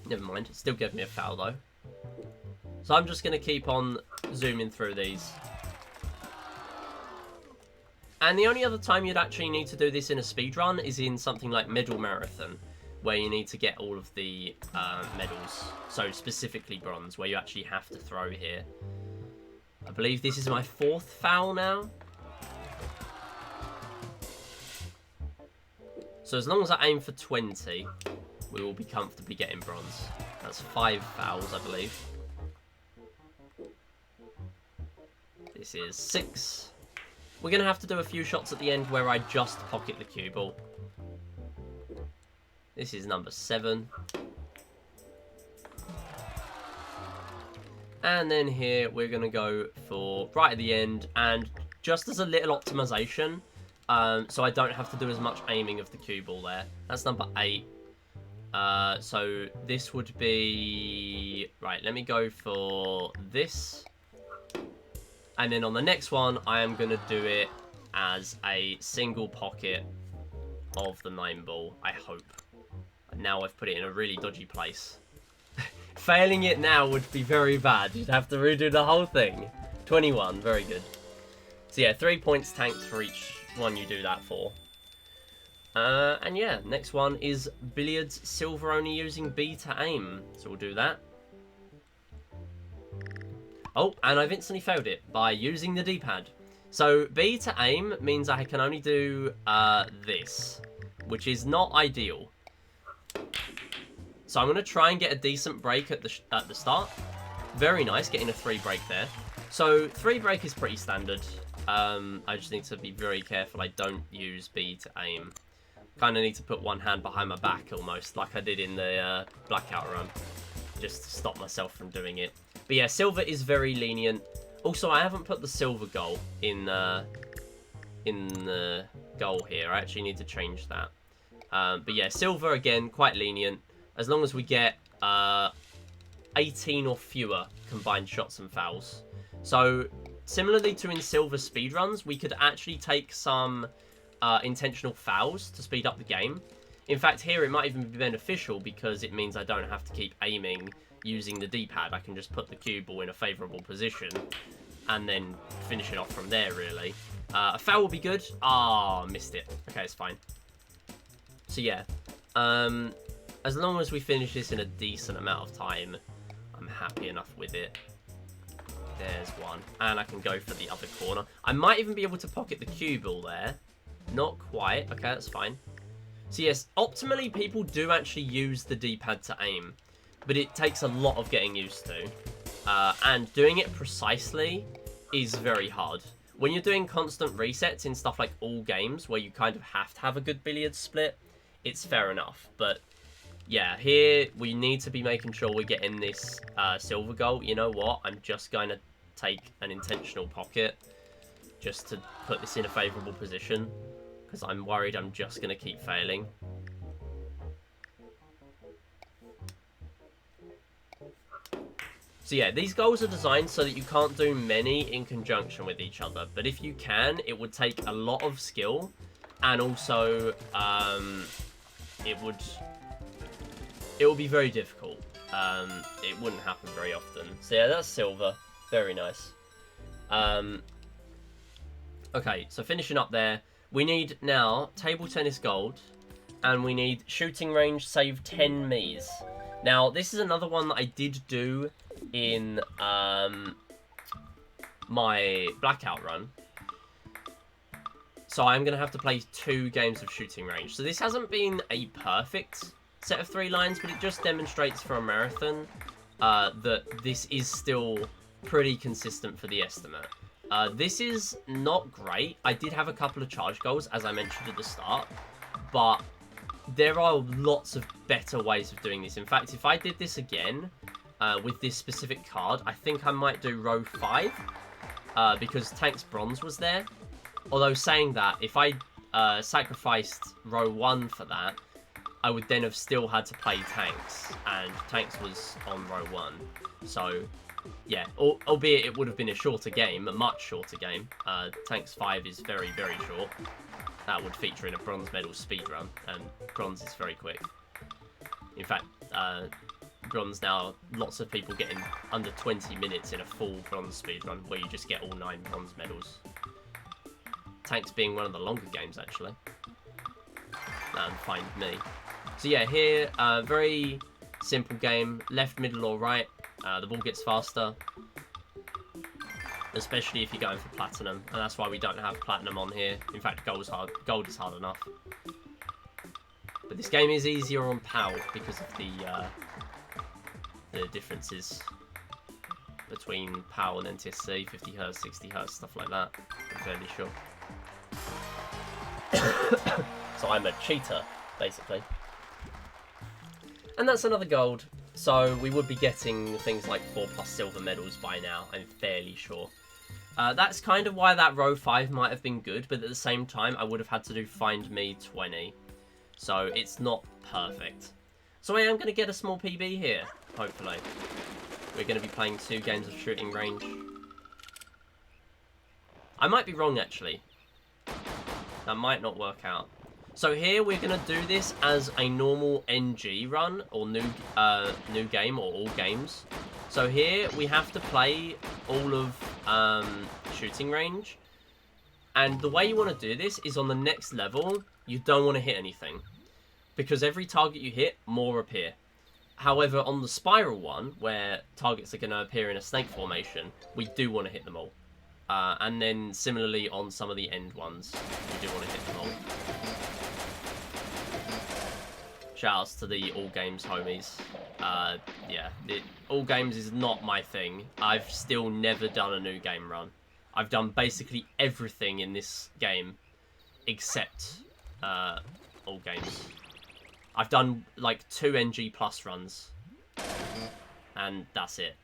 Never mind. It still gave me a foul, though. So I'm just going to keep on zooming through these. And the only other time you'd actually need to do this in a speedrun is in something like Medal Marathon, where you need to get all of the medals. So specifically bronze, where you actually have to throw here. I believe this is my 4th foul now. So as long as I aim for 20, we will be comfortably getting bronze. That's 5 fouls, I believe. This is 6. We're going to have to do a few shots at the end where I just pocket the cue ball. This is number 7. And then here we're going to go for right at the end, and just as a little optimization, so I don't have to do as much aiming of the cue ball there. That's number 8. So this would be... Right, let me go for this. And then on the next one, I am going to do it as a single pocket of the 9 ball, I hope. And now I've put it in a really dodgy place. Failing it now would be very bad. You'd have to redo the whole thing. 21, very good. So yeah, 3 points tanked for each one you do that for. And yeah, next one is billiards silver only using B to aim. So we'll do that. Oh, and I've instantly failed it by using the D-pad. So B to aim means I can only do this, which is not ideal. So I'm going to try and get a decent break at the start. Very nice, getting a 3 break there. So 3 break is pretty standard. I just need to be very careful I don't use B to aim. Kind of need to put one hand behind my back almost, like I did in the blackout run, just to stop myself from doing it. But yeah, silver is very lenient. Also, I haven't put the silver goal in the goal here. I actually need to change that. But yeah, silver, again, quite lenient. As long as we get 18 or fewer combined shots and fouls. So, similarly to in silver speedruns, we could actually take some intentional fouls to speed up the game. In fact, here it might even be beneficial because it means I don't have to keep aiming using the D-pad. I can just put the cue ball in a favourable position and then finish it off from there, really. A foul will be good. Ah, missed it. Okay, it's fine. So yeah, as long as we finish this in a decent amount of time, I'm happy enough with it. There's one. And I can go for the other corner. I might even be able to pocket the cue ball there. Not quite. Okay, that's fine. So yes, optimally, people do actually use the D-pad to aim, but it takes a lot of getting used to. And doing it precisely is very hard. When you're doing constant resets in stuff like all games, where you kind of have to have a good billiards split, it's fair enough. But yeah, here we need to be making sure we're getting this silver goal. You know what? I'm just going to take an intentional pocket just to put this in a favourable position, because I'm worried I'm just going to keep failing. So yeah, these goals are designed so that you can't do many in conjunction with each other. But if you can, it would take a lot of skill, and also it would be very difficult. It wouldn't happen very often. So yeah, that's silver. Very nice. Okay, so finishing up there, we need now table tennis gold, and we need shooting range save 10 Mies. Now, this is another one that I did do in my blackout run. So I'm going to have to play 2 games of shooting range. So this hasn't been a perfect set of 3 lines, but it just demonstrates for a marathon that this is still pretty consistent for the estimate. This is not great. I did have a couple of charge goals, as I mentioned at the start, but there are lots of better ways of doing this. In fact, if I did this again with this specific card, I think I might do row 5 because Tank's bronze was there. Although saying that, if I sacrificed row 1 for that, I would then have still had to play Tanks, and Tanks was on row 1. So yeah, albeit it would have been a shorter game, a much shorter game. Tanks 5 is very, very short. That would feature in a bronze medal speedrun, and bronze is very quick. In fact, speedruns now, lots of people getting under 20 minutes in a full bronze speedrun, where you just get all 9 bronze medals. Tanks being one of the longer games, actually. And Find Me. So yeah, here, very simple game. Left, middle, or right. The ball gets faster. Especially if you're going for platinum. And that's why we don't have platinum on here. In fact, gold is hard enough. But this game is easier on PAL because of the differences between PAL and NTSC, 50Hz, 60Hz, stuff like that. I'm fairly sure. So I'm a cheater, basically. And that's another gold. So we would be getting things like 4+ silver medals by now, I'm fairly sure. That's kind of why that row 5 might have been good, but at the same time, I would have had to do Find Me 20. So it's not perfect. So I am going to get a small PB here, hopefully. We're going to be playing 2 games of shooting range. I might be wrong, actually. That might not work out. So here we're going to do this as a normal NG run, or new game, or all games. So here we have to play all of shooting range. And the way you want to do this is on the next level, you don't want to hit anything. Because every target you hit, more appear. However, on the spiral one, where targets are going to appear in a snake formation, we do want to hit them all. And then similarly on some of the end ones, we do want to hit them all. Shoutouts to the All Games homies. Yeah, All Games is not my thing. I've still never done a new game run. I've done basically everything in this game except All Games. I've done like 2 NG plus runs, and that's it.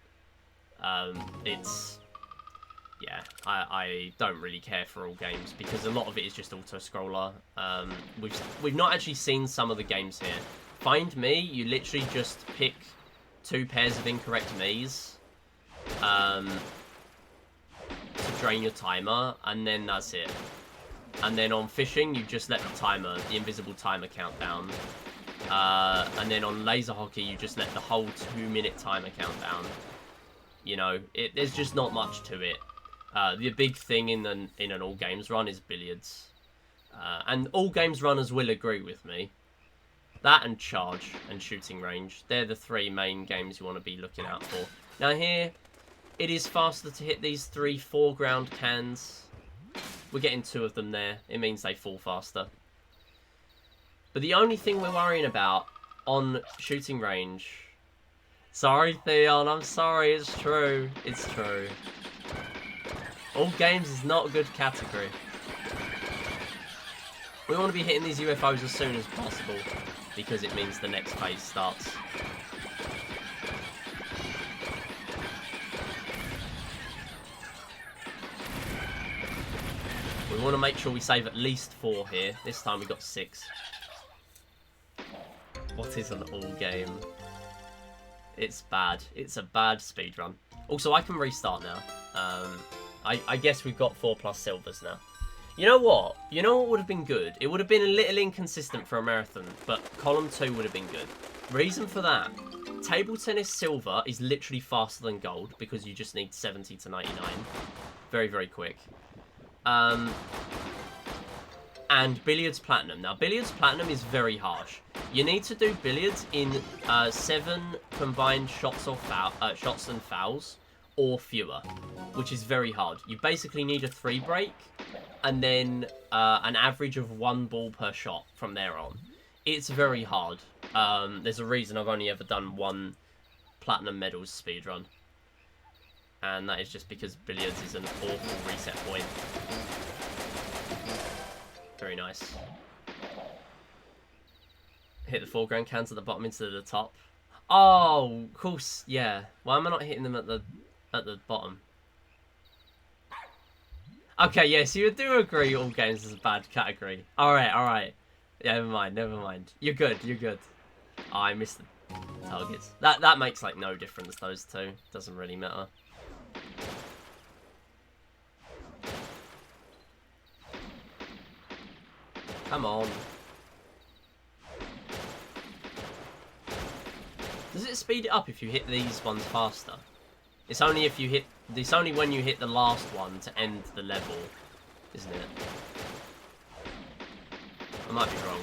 Yeah, I don't really care for All Games because a lot of it is just auto-scroller. We've not actually seen some of the games here. Find Me, you literally just pick 2 pairs of incorrect me's to drain your timer, and then that's it. And then on fishing, you just let the invisible timer count down. And then on laser hockey, you just let the whole 2-minute timer count down. You know, there's just not much to it. The big thing in an All Games run is billiards. And All Games runners will agree with me. That and charge and shooting range. They're the 3 main games you want to be looking out for. Now here, it is faster to hit these 3 foreground cans. We're getting 2 of them there. It means they fall faster. But the only thing we're worrying about on shooting range... Sorry, Theon, I'm sorry, it's true. It's true. All Games is not a good category. We want to be hitting these UFOs as soon as possible, because it means the next phase starts. We want to make sure we save at least 4 here. This time we got 6. What is an All Game? It's bad. It's a bad speedrun. Also, I can restart now. I guess we've got 4+ silvers now. You know what? You know what would have been good? It would have been a little inconsistent for a marathon, but column 2 would have been good. Reason for that, table tennis silver is literally faster than gold because you just need 70 to 99. Very, very quick. And billiards platinum. Now, billiards platinum is very harsh. You need to do billiards in 7 combined shots and fouls or fewer, which is very hard. You basically need a 3 break and then an average of 1 ball per shot from there on. It's very hard. There's a reason I've only ever done 1 platinum medals speedrun. And that is just because billiards is an awful reset point. Very nice. Hit the foreground cans at the bottom instead of the top. Oh, of course, yeah. Why am I not hitting them at the bottom? Okay, yes, you do agree All Games is a bad category. Alright. Never mind. You're good. Oh, I missed the targets. That makes, like, no difference, those 2. Doesn't really matter. Come on. Does it speed it up if you hit these ones faster? It's only if you hit... It's only when you hit the last one to end the level, isn't it? I might be wrong.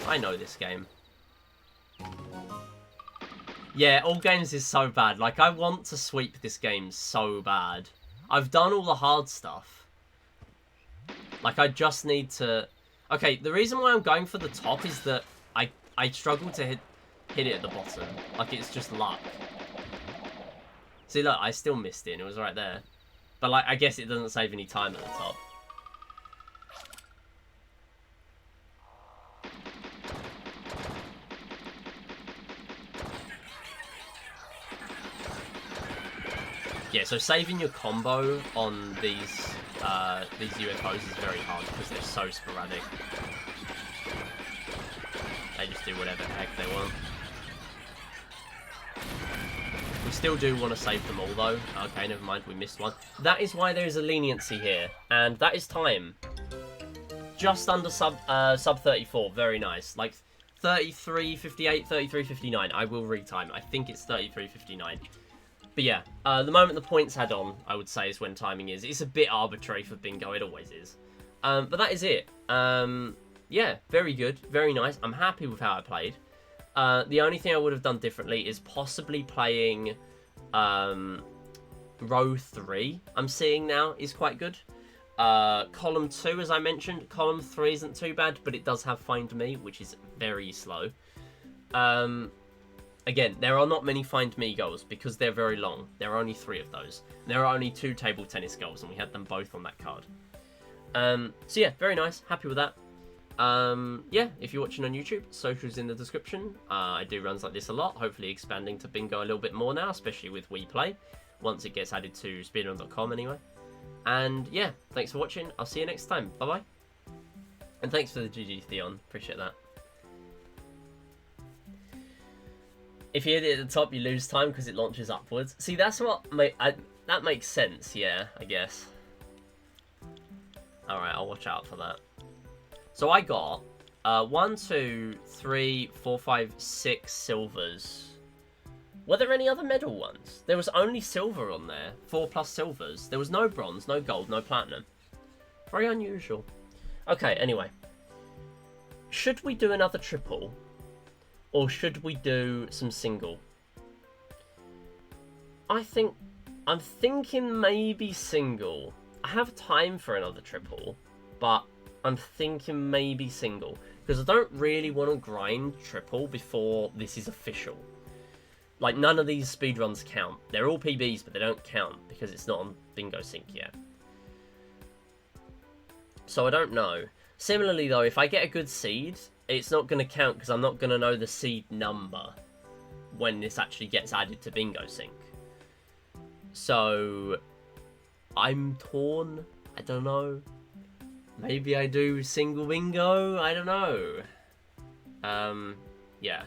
I know this game. Yeah, all games is so bad. Like, I want to sweep this game so bad. I've done all the hard stuff. Like, I just need to... Okay, the reason why I'm going for the top is that I struggle to hit it at the bottom. Like, it's just luck. See, look, I still missed it, and it was right there. But, like, I guess it doesn't save any time at the top. Yeah, so saving your combo on these UFOs is very hard because they're so sporadic. They just do whatever the heck they want. We still do want to save them all, though. Okay, never mind, we missed one. That is why there is a leniency here, and that is time. Just under sub 34, very nice. Like 33:58, 33:59. I will retime. I think it's 33:59. But yeah, the moment the points add on, I would say, is when timing is. It's a bit arbitrary for bingo, it always is. But that is it. Yeah, very good, very nice. I'm happy with how I played. The only thing I would have done differently is possibly playing row 3, I'm seeing now, is quite good. Column 2, as I mentioned, column 3 isn't too bad, but it does have Find Me, which is very slow. Again, there are not many Find Me goals because they're very long. There are only 3 of those. There are only 2 table tennis goals, and we had them both on that card. So yeah, very nice. Happy with that. Yeah, if you're watching on YouTube, socials in the description. I do runs like this a lot, hopefully expanding to bingo a little bit more now, especially with Wii Play, once it gets added to speedrun.com anyway. And yeah, thanks for watching. I'll see you next time. Bye-bye. And thanks for the GG, Theon. Appreciate that. If you hit it at the top, you lose time because it launches upwards. See, that's what... that makes sense, yeah, I guess. Alright, I'll watch out for that. So I got 1, 2, 3, 4, 5, 6 silvers. Were there any other medal ones? There was only silver on there. 4 plus silvers. There was no bronze, no gold, no platinum. Very unusual. Okay, anyway. Should we do another triple? Or should we do some single? I'm thinking maybe single. I have time for another triple, but I'm thinking maybe single. Because I don't really want to grind triple before this is official. Like, none of these speedruns count. They're all PBs, but they don't count because it's not on Bingo Sync yet. So I don't know. Similarly, though, if I get a good seed, it's not going to count because I'm not going to know the seed number when this actually gets added to Bingo Sync. So I'm torn. I don't know. Maybe I do single bingo. I don't know. Yeah.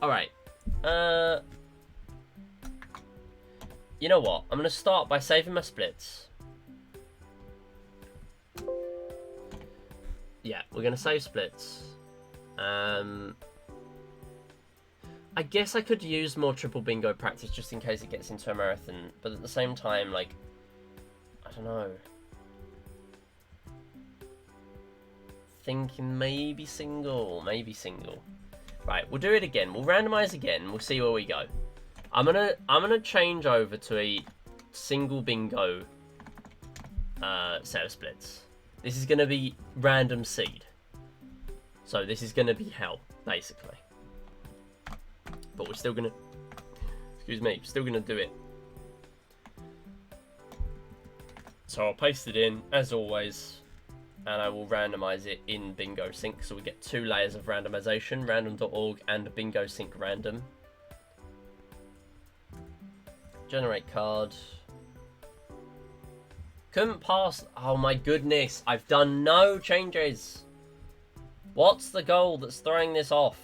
Alright. You know what? I'm going to start by saving my splits. Yeah, we're going to save splits. I guess I could use more triple bingo practice just in case it gets into a marathon. But at the same time, like, I don't know. Thinking maybe single. Maybe single. Right, we'll do it again. We'll randomize again. We'll see where we go. I'm gonna change over to a single bingo set of splits. This is gonna be random seed. So this is gonna be hell, basically. But we're still gonna, excuse me, still gonna do it. So I'll paste it in as always, and I will randomize it in Bingo Sync. So we get 2 layers of randomization, random.org and Bingo Sync random. Generate card. Couldn't pass. Oh my goodness, I've done no changes. What's the goal that's throwing this off?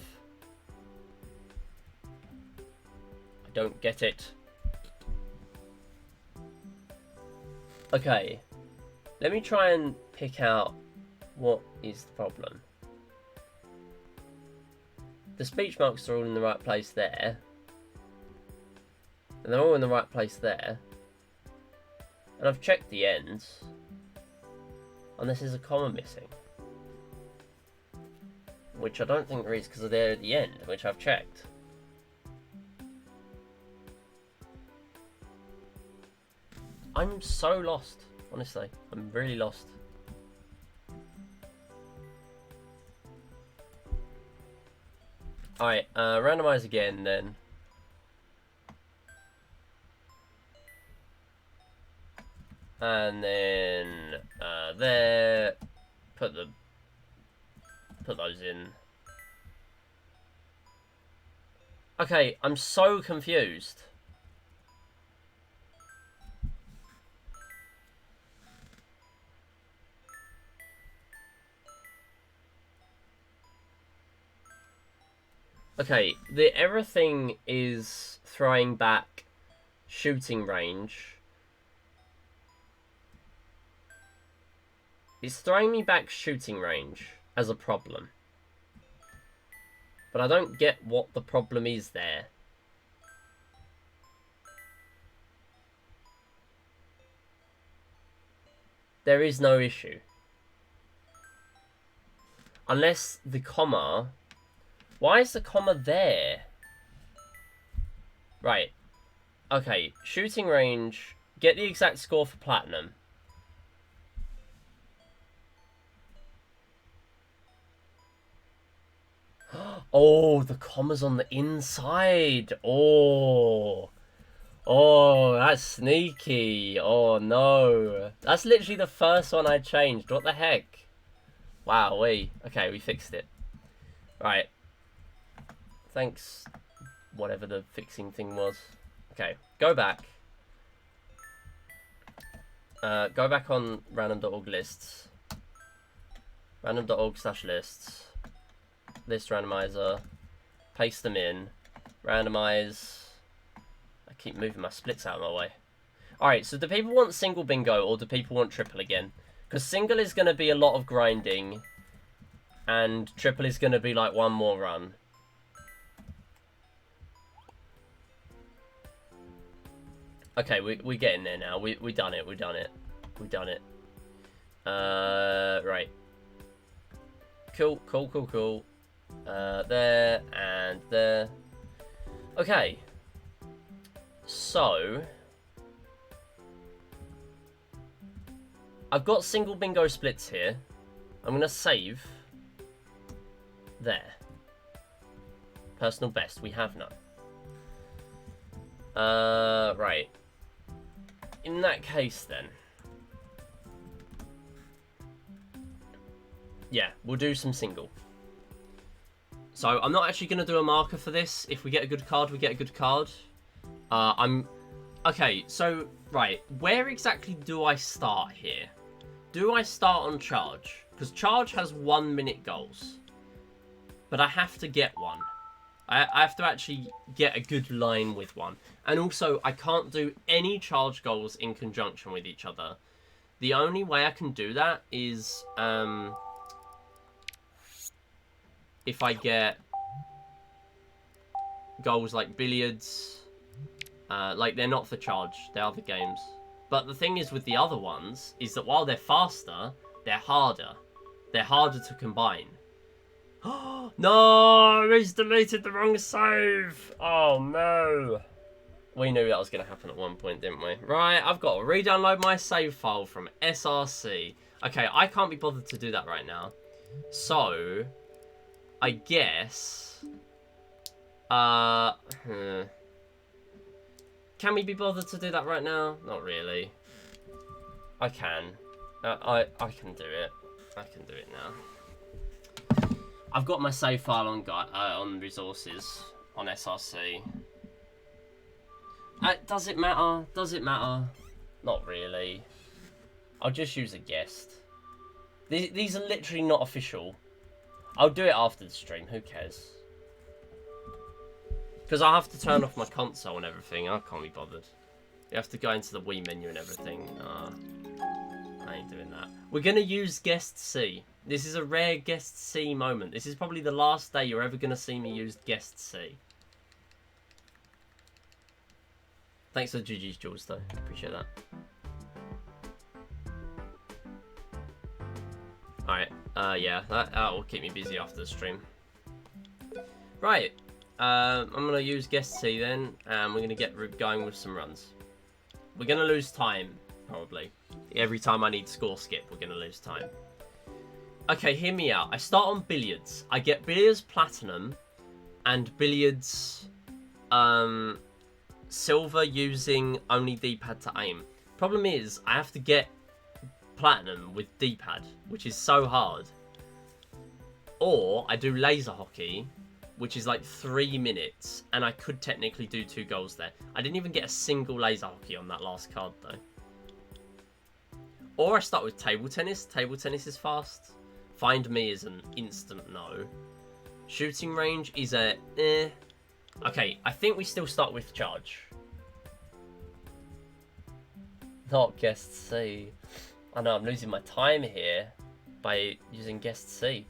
I don't get it. Okay. Let me try and pick out what is the problem. The speech marks are all in the right place there. And they're all in the right place there. And I've checked the ends. Unless there's a comma missing. Which I don't think there is because they're at the end, which I've checked. I'm so lost, honestly. I'm really lost. Alright, randomize again then. And then there, put those in. Okay, I'm so confused. Okay, the error thing is throwing back shooting range. It's throwing me back shooting range as a problem. But I don't get what the problem is there. There is no issue. Unless the comma... Why is the comma there? Right. Okay, shooting range. Get the exact score for platinum. Oh, the comma's on the inside. Oh. Oh, that's sneaky. Oh, no. That's literally the first one I changed. What the heck? Wowee. Okay, we fixed it. Right. Thanks, whatever the fixing thing was. Okay, go back. Go back on random.org lists. Random.org/lists. List randomizer. Paste them in. Randomize. I keep moving my splits out of my way. Alright, so do people want single bingo or do people want triple again? Because single is going to be a lot of grinding. And triple is going to be like one more run. Okay, we're getting there now. We done it. Right. Cool. There and there. Okay. So I've got single bingo splits here. I'm gonna save. There. Personal best. We have none. Right. In that case, then. Yeah, we'll do some single. So, I'm not actually going to do a marker for this. If we get a good card, we get a good card. Okay, so, right. Where exactly do I start here? Do I start on charge? Because charge has 1 minute goals. But I have to get one. I have to actually get a good line with one. And also, I can't do any charge goals in conjunction with each other. The only way I can do that is if I get goals like billiards. Like, they're not for charge. They're other games. But the thing is with the other ones is that while they're faster, they're harder. They're harder to combine. No, he's deleted the wrong save. Oh no. We knew that was going to happen at one point, didn't we? Right, I've got to re-download my save file from SRC. Okay, I can't be bothered to do that right now. So, I guess... Can we be bothered to do that right now? Not really. I can. I can do it. I can do it now. I've got my save file on resources on SRC. Does it matter? Does it matter? Not really. I'll just use a guest. These are literally not official. I'll do it after the stream. Who cares? Because I have to turn off my console and everything. I can't be bothered. You have to go into the Wii menu and everything. I ain't doing that. We're going to use guest C. This is a rare guest C moment. This is probably the last day you're ever going to see me use guest C. Thanks for the GG's, Jules, though. Appreciate that. Alright, yeah, that will keep me busy after the stream. Right, I'm going to use guest C then, and we're going to get going with some runs. We're going to lose time, probably. Every time I need score skip, we're going to lose time. Okay, hear me out. I start on billiards. I get billiards platinum and billiards silver using only D-pad to aim. Problem is, I have to get platinum with D-pad, which is so hard. Or I do laser hockey, which is like 3 minutes, and I could technically do 2 goals there. I didn't even get a single laser hockey on that last card though. Or I start with table tennis. Table tennis is fast. Find me is an instant no. Shooting range is a eh. Okay, I think we still start with charge. Not guest C. I know I'm losing my time here by using guest C.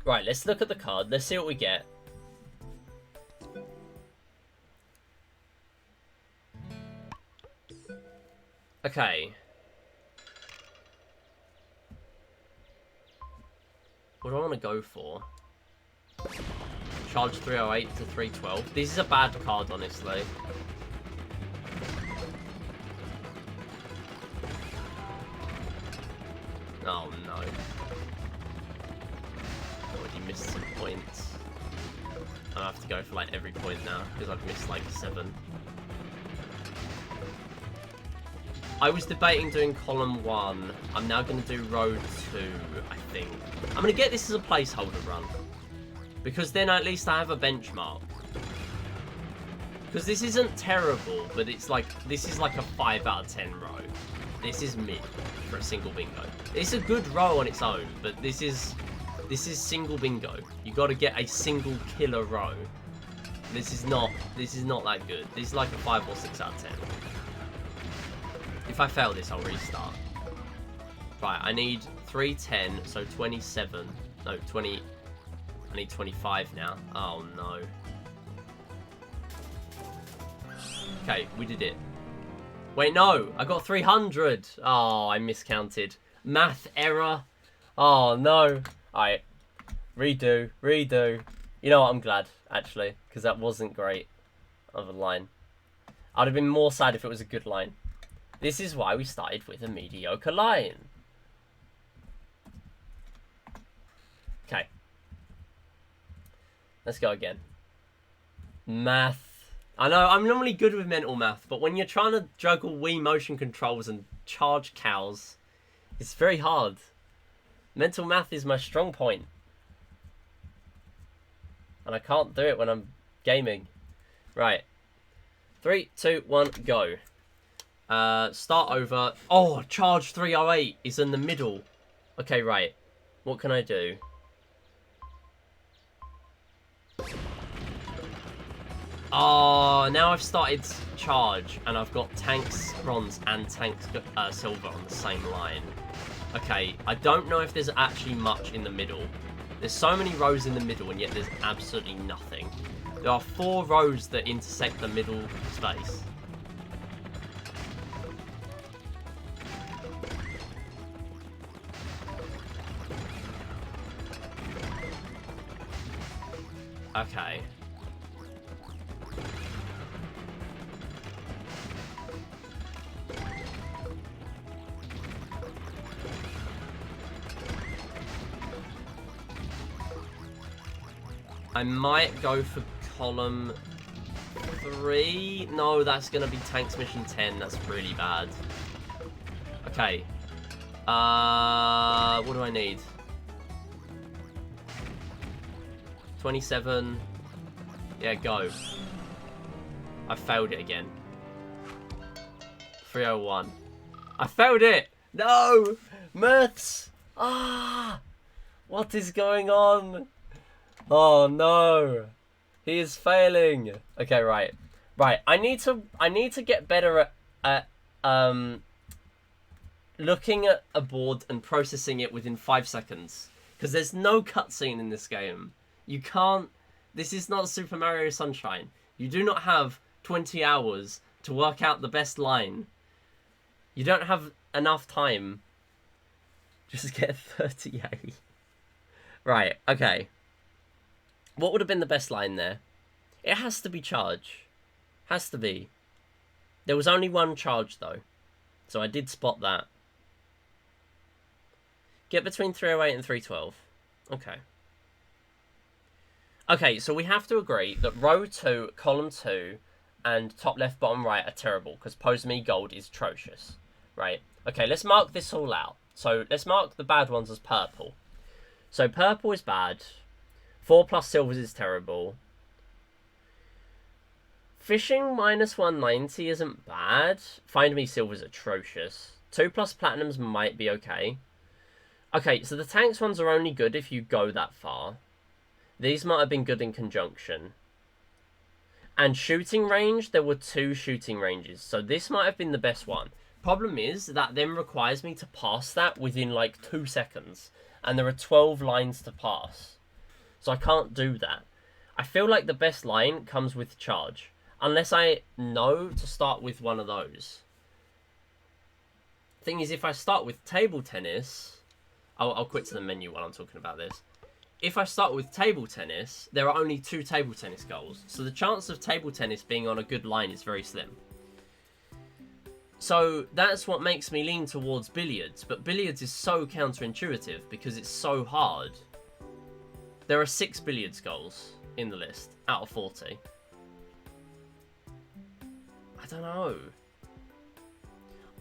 Right, let's look at the card. Let's see what we get. Okay. What do I want to go for? Charge 308 to 312. This is a bad card, honestly. Oh no. Already missed some points. I have to go for like every point now because I've missed like 7. I was debating doing column 1. I'm now going to do row 2, I think. I'm going to get this as a placeholder run. Because then at least I have a benchmark. Because this isn't terrible, but it's like, this is like a 5 out of 10 row. This is mid for a single bingo. It's a good row on its own, but this is single bingo. You got to get a single killer row. This is not that good. This is like a 5 or 6 out of 10. If I fail this, I'll restart. Right, I need 310, so 27. No, 20. I need 25 now. Oh no. Okay, we did it. Wait, no, I got 300. Oh, I miscounted. Math error. Oh no. Alright, redo. You know what? I'm glad actually, because that wasn't great of a line. I'd have been more sad if it was a good line. This is why we started with a mediocre line. Okay. Let's go again. Math. I know, I'm normally good with mental math, but when you're trying to juggle Wii motion controls and charge cows, it's very hard. Mental math is my strong point. And I can't do it when I'm gaming. Right. 3, 2, 1, go. Start over. Oh, charge 308 is in the middle. Okay, right. What can I do? Oh, now I've started charge and I've got tanks bronze and tanks silver on the same line. Okay, I don't know if there's actually much in the middle. There's so many rows in the middle and yet there's absolutely nothing. There are 4 rows that intersect the middle space. Okay. I might go for column 3. No, that's going to be tanks mission 10. That's really bad. Okay. What do I need? 27. Yeah, go. I failed it again. 301. I failed it! No! Maths! Ah! What is going on? Oh no! He is failing! Okay, right. Right, I need to get better at looking at a board and processing it within 5 seconds. Because there's no cutscene in this game. You can't... This is not Super Mario Sunshine. You do not have 20 hours to work out the best line. You don't have enough time. Just get 38. Right, okay. What would have been the best line there? It has to be charge. Has to be. There was only one charge, though. So I did spot that. Get between 308 and 312. Okay. Okay, so we have to agree that row 2, column 2, and top left, bottom right are terrible, because Pose Me Gold is atrocious. Right? Okay, let's mark this all out. So let's mark the bad ones as purple. So purple is bad. 4 plus silvers is terrible. Fishing minus 190 isn't bad. Find Me silver's atrocious. 2 plus platinums might be okay. Okay, so the tanks ones are only good if you go that far. These might have been good in conjunction. And shooting range, there were 2 shooting ranges. So this might have been the best one. Problem is, that then requires me to pass that within like 2 seconds. And there are 12 lines to pass. So I can't do that. I feel like the best line comes with charge. Unless I know to start with one of those. Thing is, if I start with table tennis... I'll quit to the menu while I'm talking about this. If I start with table tennis, there are only 2 table tennis goals. So the chance of table tennis being on a good line is very slim. So that's what makes me lean towards billiards. But billiards is so counterintuitive because it's so hard. There are 6 billiards goals in the list out of 40. I don't know.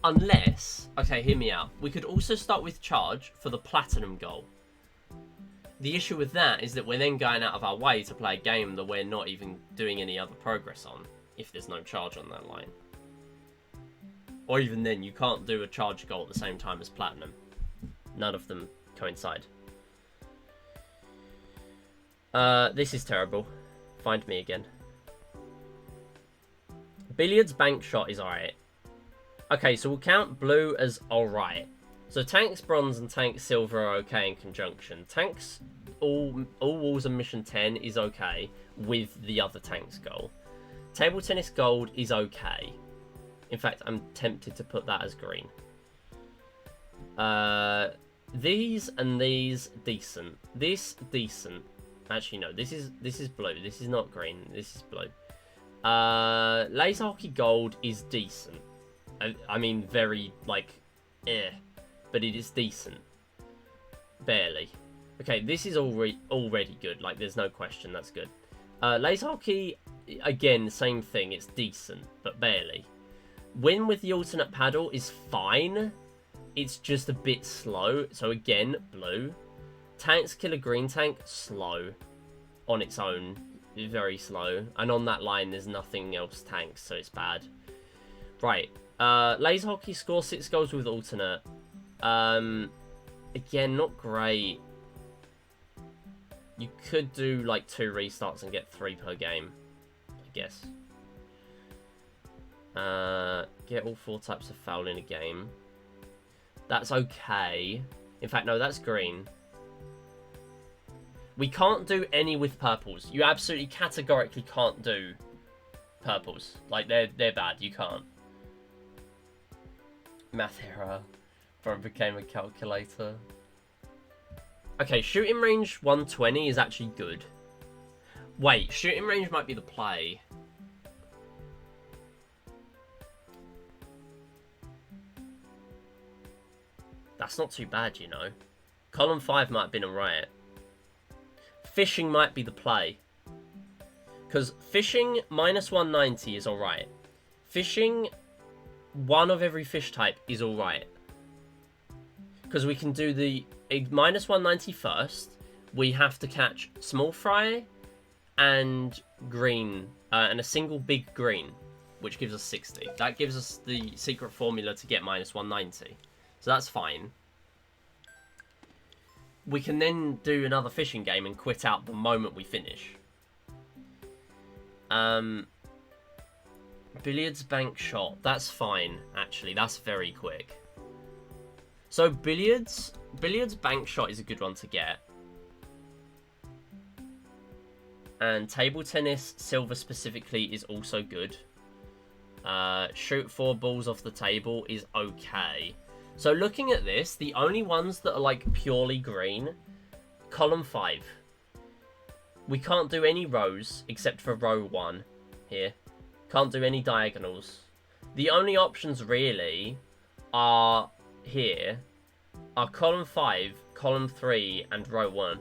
Unless, okay, hear me out. We could also start with charge for the platinum goal. The issue with that is that we're then going out of our way to play a game that we're not even doing any other progress on, if there's no charge on that line. Or even then, you can't do a charge goal at the same time as platinum. None of them coincide. This is terrible. Find Me again. Billiards bank shot is alright. Okay, so we'll count blue as alright. So tanks bronze and tanks silver are okay in conjunction. Tanks all walls and mission 10 is okay with the other tanks goal. Table tennis gold is okay. In fact, I'm tempted to put that as green. These and these decent. This decent. Actually no, this is blue. This is not green. This is blue. Laser hockey gold is decent. I mean, very, like, but it is decent. Barely. Okay, this is already good. Like, there's no question that's good. Laser hockey, again, same thing. It's decent, but barely. Win with the alternate paddle is fine. It's just a bit slow. So, again, blue. Tanks kill a green tank, slow. On its own, very slow. And on that line, there's nothing else tanks, so it's bad. Right. Laser hockey score 6 goals with alternate. Again, not great. You could do like 2 restarts and get 3 per game, I guess. Get all 4 types of foul in a game. That's okay. In fact, no, that's green. We can't do any with purples. You absolutely categorically can't do purples. Like, they're bad. You can't. Math error. Bro became a calculator. Okay, shooting range 120 is actually good. Wait, shooting range might be the play. That's not too bad, you know. Column 5 might have been alright. Fishing might be the play. Because fishing minus 190 is alright. Fishing 1 of every fish type is alright. Because we can do the minus 190 first. We have to catch small fry and green. And a single big green. Which gives us 60. That gives us the secret formula to get minus 190. So that's fine. We can then do another fishing game and quit out the moment we finish. Billiards bank shot. That's fine, actually. That's very quick. So billiards bank shot is a good one to get. And table tennis silver specifically is also good. Shoot 4 balls off the table is okay. So looking at this, the only ones that are like purely green, column 5. We can't do any rows except for row 1 here. Can't do any diagonals. The only options really are here are column 5, column 3, and row 1.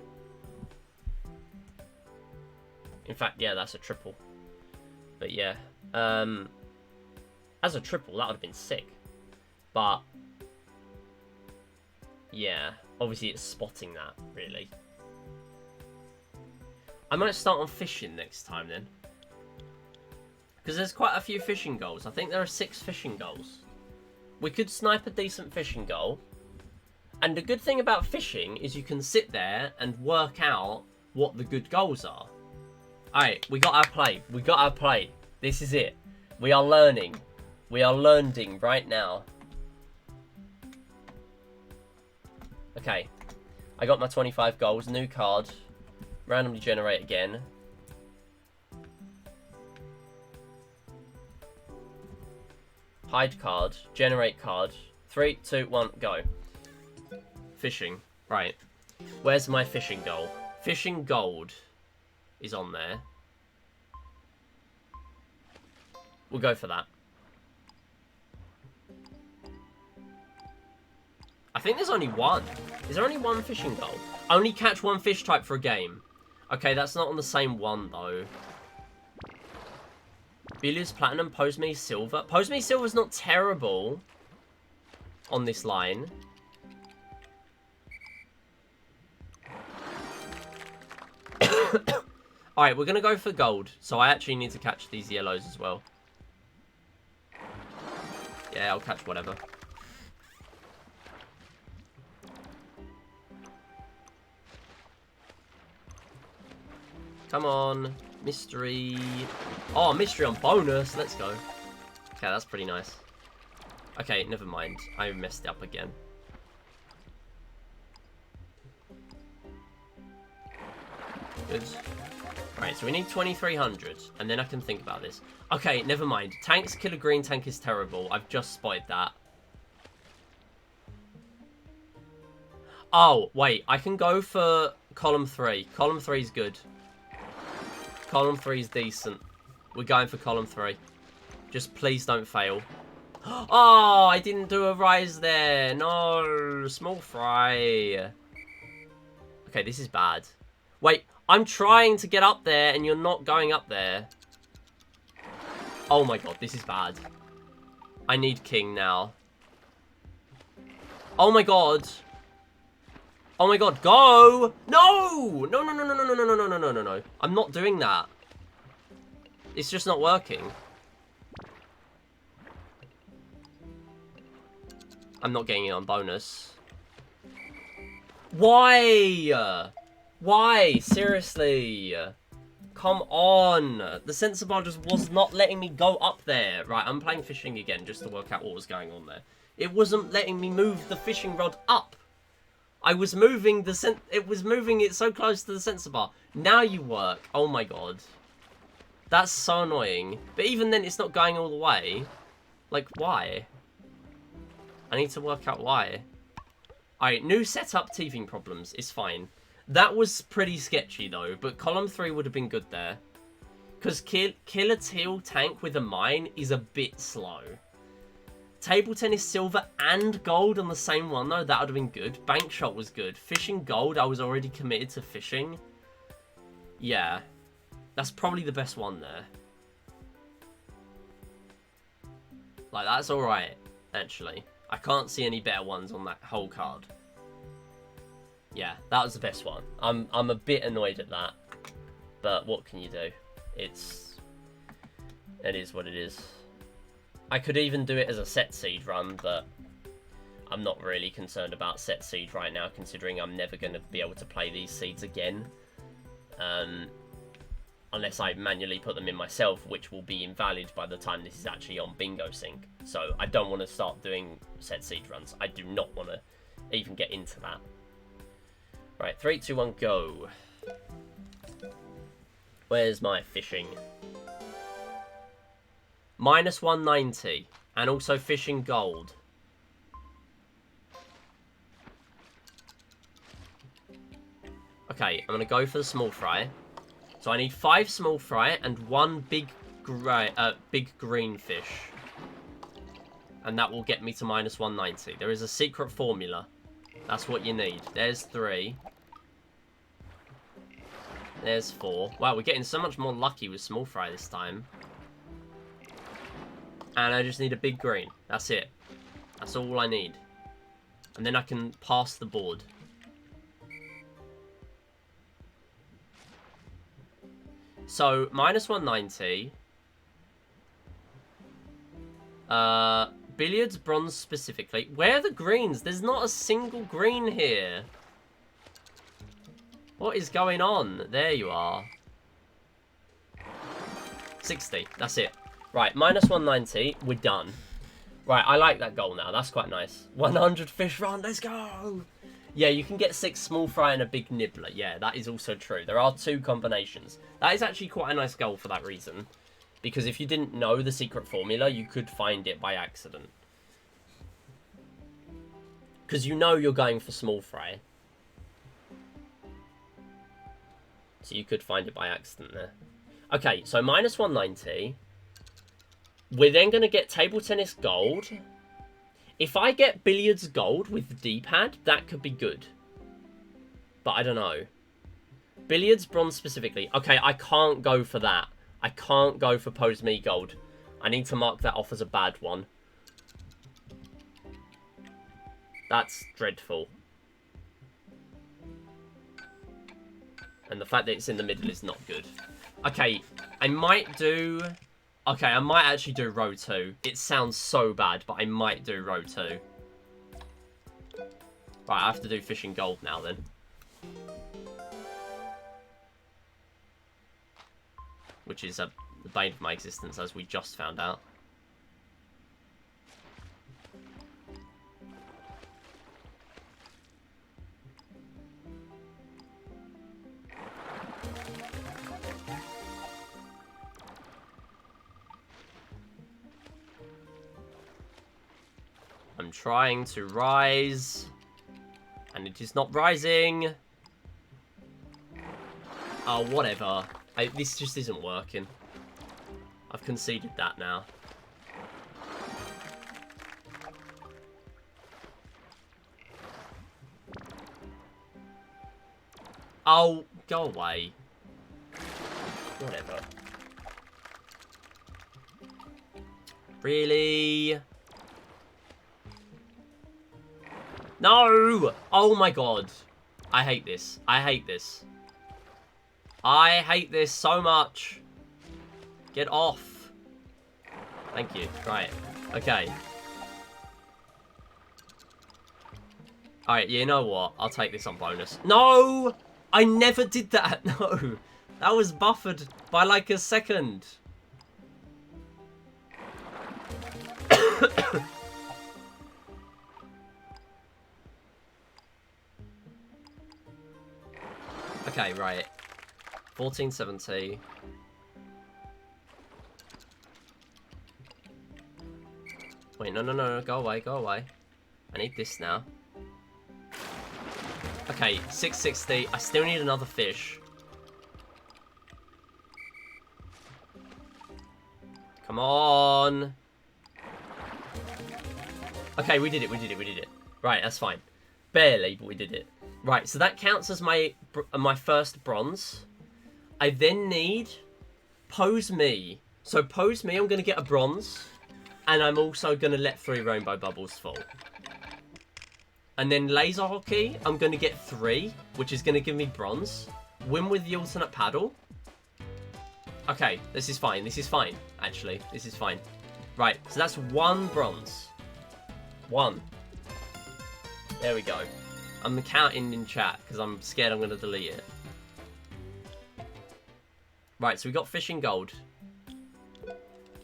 In fact, yeah, that's a triple. But yeah, as a triple, that would have been sick. But yeah, obviously it's spotting that, really. I might start on fishing next time then. Because there's quite a few fishing goals. I think there are 6 fishing goals. We could snipe a decent fishing goal. And the good thing about fishing is you can sit there and work out what the good goals are. Alright, we got our play. We got our play. This is it. We are learning. We are learning right now. Okay. I got my 25 goals. New card. Randomly generate again. Hide card. Generate card. 3, 2, 1, go. Fishing. Right. Where's my fishing goal? Fishing gold is on there. We'll go for that. I think there's only one. Is there only one fishing goal? Only catch 1 fish type for a game. Okay, that's not on the same one, though. Billiards platinum, pose me silver. Pose me silver's not terrible on this line. Alright, we're going to go for gold. So I actually need to catch these yellows as well. Yeah, I'll catch whatever. Come on. Mystery. Oh, mystery on bonus. Let's go. Okay, that's pretty nice. Okay, never mind. I messed up again. Good. Right, so we need 2,300, and then I can think about this. Okay, never mind. Tanks kill a green tank is terrible. I've just spotted that. Oh, wait. I can go for column 3. Column 3 is good. Column 3 is decent. We're going for column 3. Just please don't fail. Oh, I didn't do a rise there. No, small fry. Okay, this is bad. Wait, I'm trying to get up there and you're not going up there. Oh my god, this is bad. I need king now. Oh my god. Oh my god, go! No! No, no, no, no, no, no, no, no, no, no, no, no. I'm not doing that. It's just not working. I'm not getting it on bonus. Why? Why? Seriously? Come on. The sensor bar just was not letting me go up there. Right, I'm playing fishing again just to work out what was going on there. It wasn't letting me move the fishing rod up. I was moving the it was moving it so close to the sensor bar. Now you work. Oh my god. That's so annoying. But even then it's not going all the way. Like, why? I need to work out why. Alright, new setup, teething problems. It's fine. That was pretty sketchy though, but column 3 would have been good there. Because kill a teal tank with a mine is a bit slow. Table tennis silver and gold on the same one though, that would have been good. Bank shot was good. Fishing gold, I was already committed to fishing. Yeah. That's probably the best one there. Like, that's alright, actually. I can't see any better ones on that whole card. Yeah, that was the best one. I'm a bit annoyed at that. But what can you do? It is what it is. I could even do it as a set seed run, but I'm not really concerned about set seed right now, considering I'm never going to be able to play these seeds again. Unless I manually put them in myself, which will be invalid by the time this is actually on Bingo Sync. So I don't want to start doing set seed runs. I do not want to even get into that. Right, 3, 2, 1, go. Where's my fishing? Minus 190. And also fishing gold. Okay, I'm going to go for the small fry. So I need 5 small fry and 1 big green fish. And that will get me to minus 190. There is a secret formula. That's what you need. There's 3. There's 4. Wow, we're getting so much more lucky with small fry this time. And I just need a big green. That's it. That's all I need. And then I can pass the board. So, minus 190. Billiards, bronze specifically. Where are the greens? There's not a single green here. What is going on? There you are. 60. That's it. Right, minus 190. We're done. Right, I like that goal now. That's quite nice. 100 fish run. Let's go. Yeah, you can get 6 small fry and a big nibbler. Yeah, that is also true. There are 2 combinations. That is actually quite a nice goal for that reason. Because if you didn't know the secret formula, you could find it by accident. Because you know you're going for small fry. So you could find it by accident there. Okay, so minus 190. We're then going to get table tennis gold. If I get billiards gold with the D-pad, that could be good. But I don't know. Billiards bronze specifically. Okay, I can't go for that. I can't go for pose me gold. I need to mark that off as a bad one. That's dreadful. And the fact that it's in the middle is not good. Okay, I might do... Okay, I might actually do row 2. It sounds so bad, but I might do row 2. Right, I have to do fishing gold now then. Which is the bane of my existence, as we just found out. I'm trying to rise, and it is not rising. Oh, whatever. This just isn't working. I've conceded that now. Oh, go away. Whatever. Really? No! Oh my god. I hate this. I hate this. I hate this so much. Get off. Thank you. Right. Okay. Alright, you know what? I'll take this on bonus. No! I never did that. No. That was buffered by like a second. Okay, right. 1470. Wait, no. Go away, go away. I need this now. Okay, 660. I still need another fish. Come on. Okay, we did it. Right, that's fine. Barely, but we did it. Right, so that counts as my first bronze. I then need pose me. So pose me, I'm going to get a bronze. And I'm also going to let 3 rainbow bubbles fall. And then laser hockey, I'm going to get 3, which is going to give me bronze. Win with the alternate paddle. Okay, this is fine. This is fine, actually. This is fine. Right, so that's 1 bronze. 1. There we go. I'm counting in chat because I'm scared I'm going to delete it. Right, so we got fishing gold.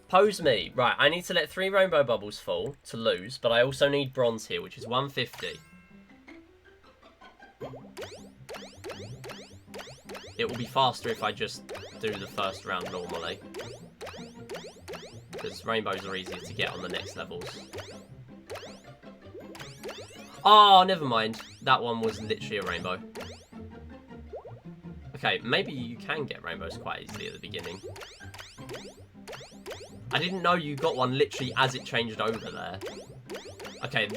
Pose me. Right, I need to let 3 rainbow bubbles fall to lose, but I also need bronze here, which is 150. It will be faster if I just do the first round normally. Because rainbows are easier to get on the next levels. Oh, never mind. That one was literally a rainbow. Okay, maybe you can get rainbows quite easily at the beginning. I didn't know you got one literally as it changed over there. Okay,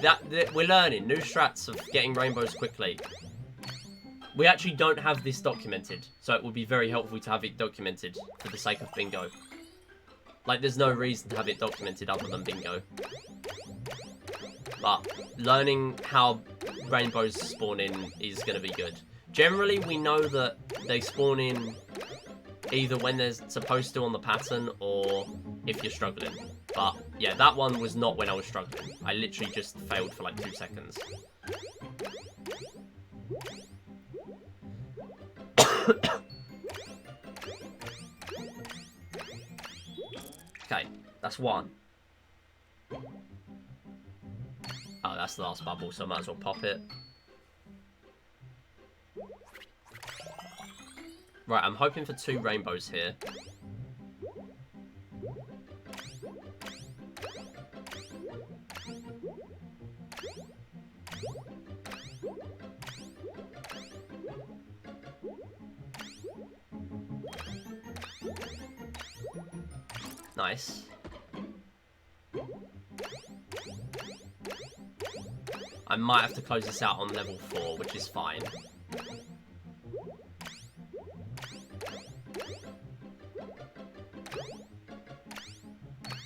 we're learning new strats of getting rainbows quickly. We actually don't have this documented, so it would be very helpful to have it documented for the sake of bingo. Like, there's no reason to have it documented other than bingo. But learning how rainbows spawn in is going to be good. Generally, we know that they spawn in either when they're supposed to on the pattern or if you're struggling. But, yeah, that one was not when I was struggling. I literally just failed for like 2 seconds. Okay, that's one. Oh, that's the last bubble, so I might as well pop it. Right, I'm hoping for 2 rainbows here. Nice. I might have to close this out on level 4, which is fine.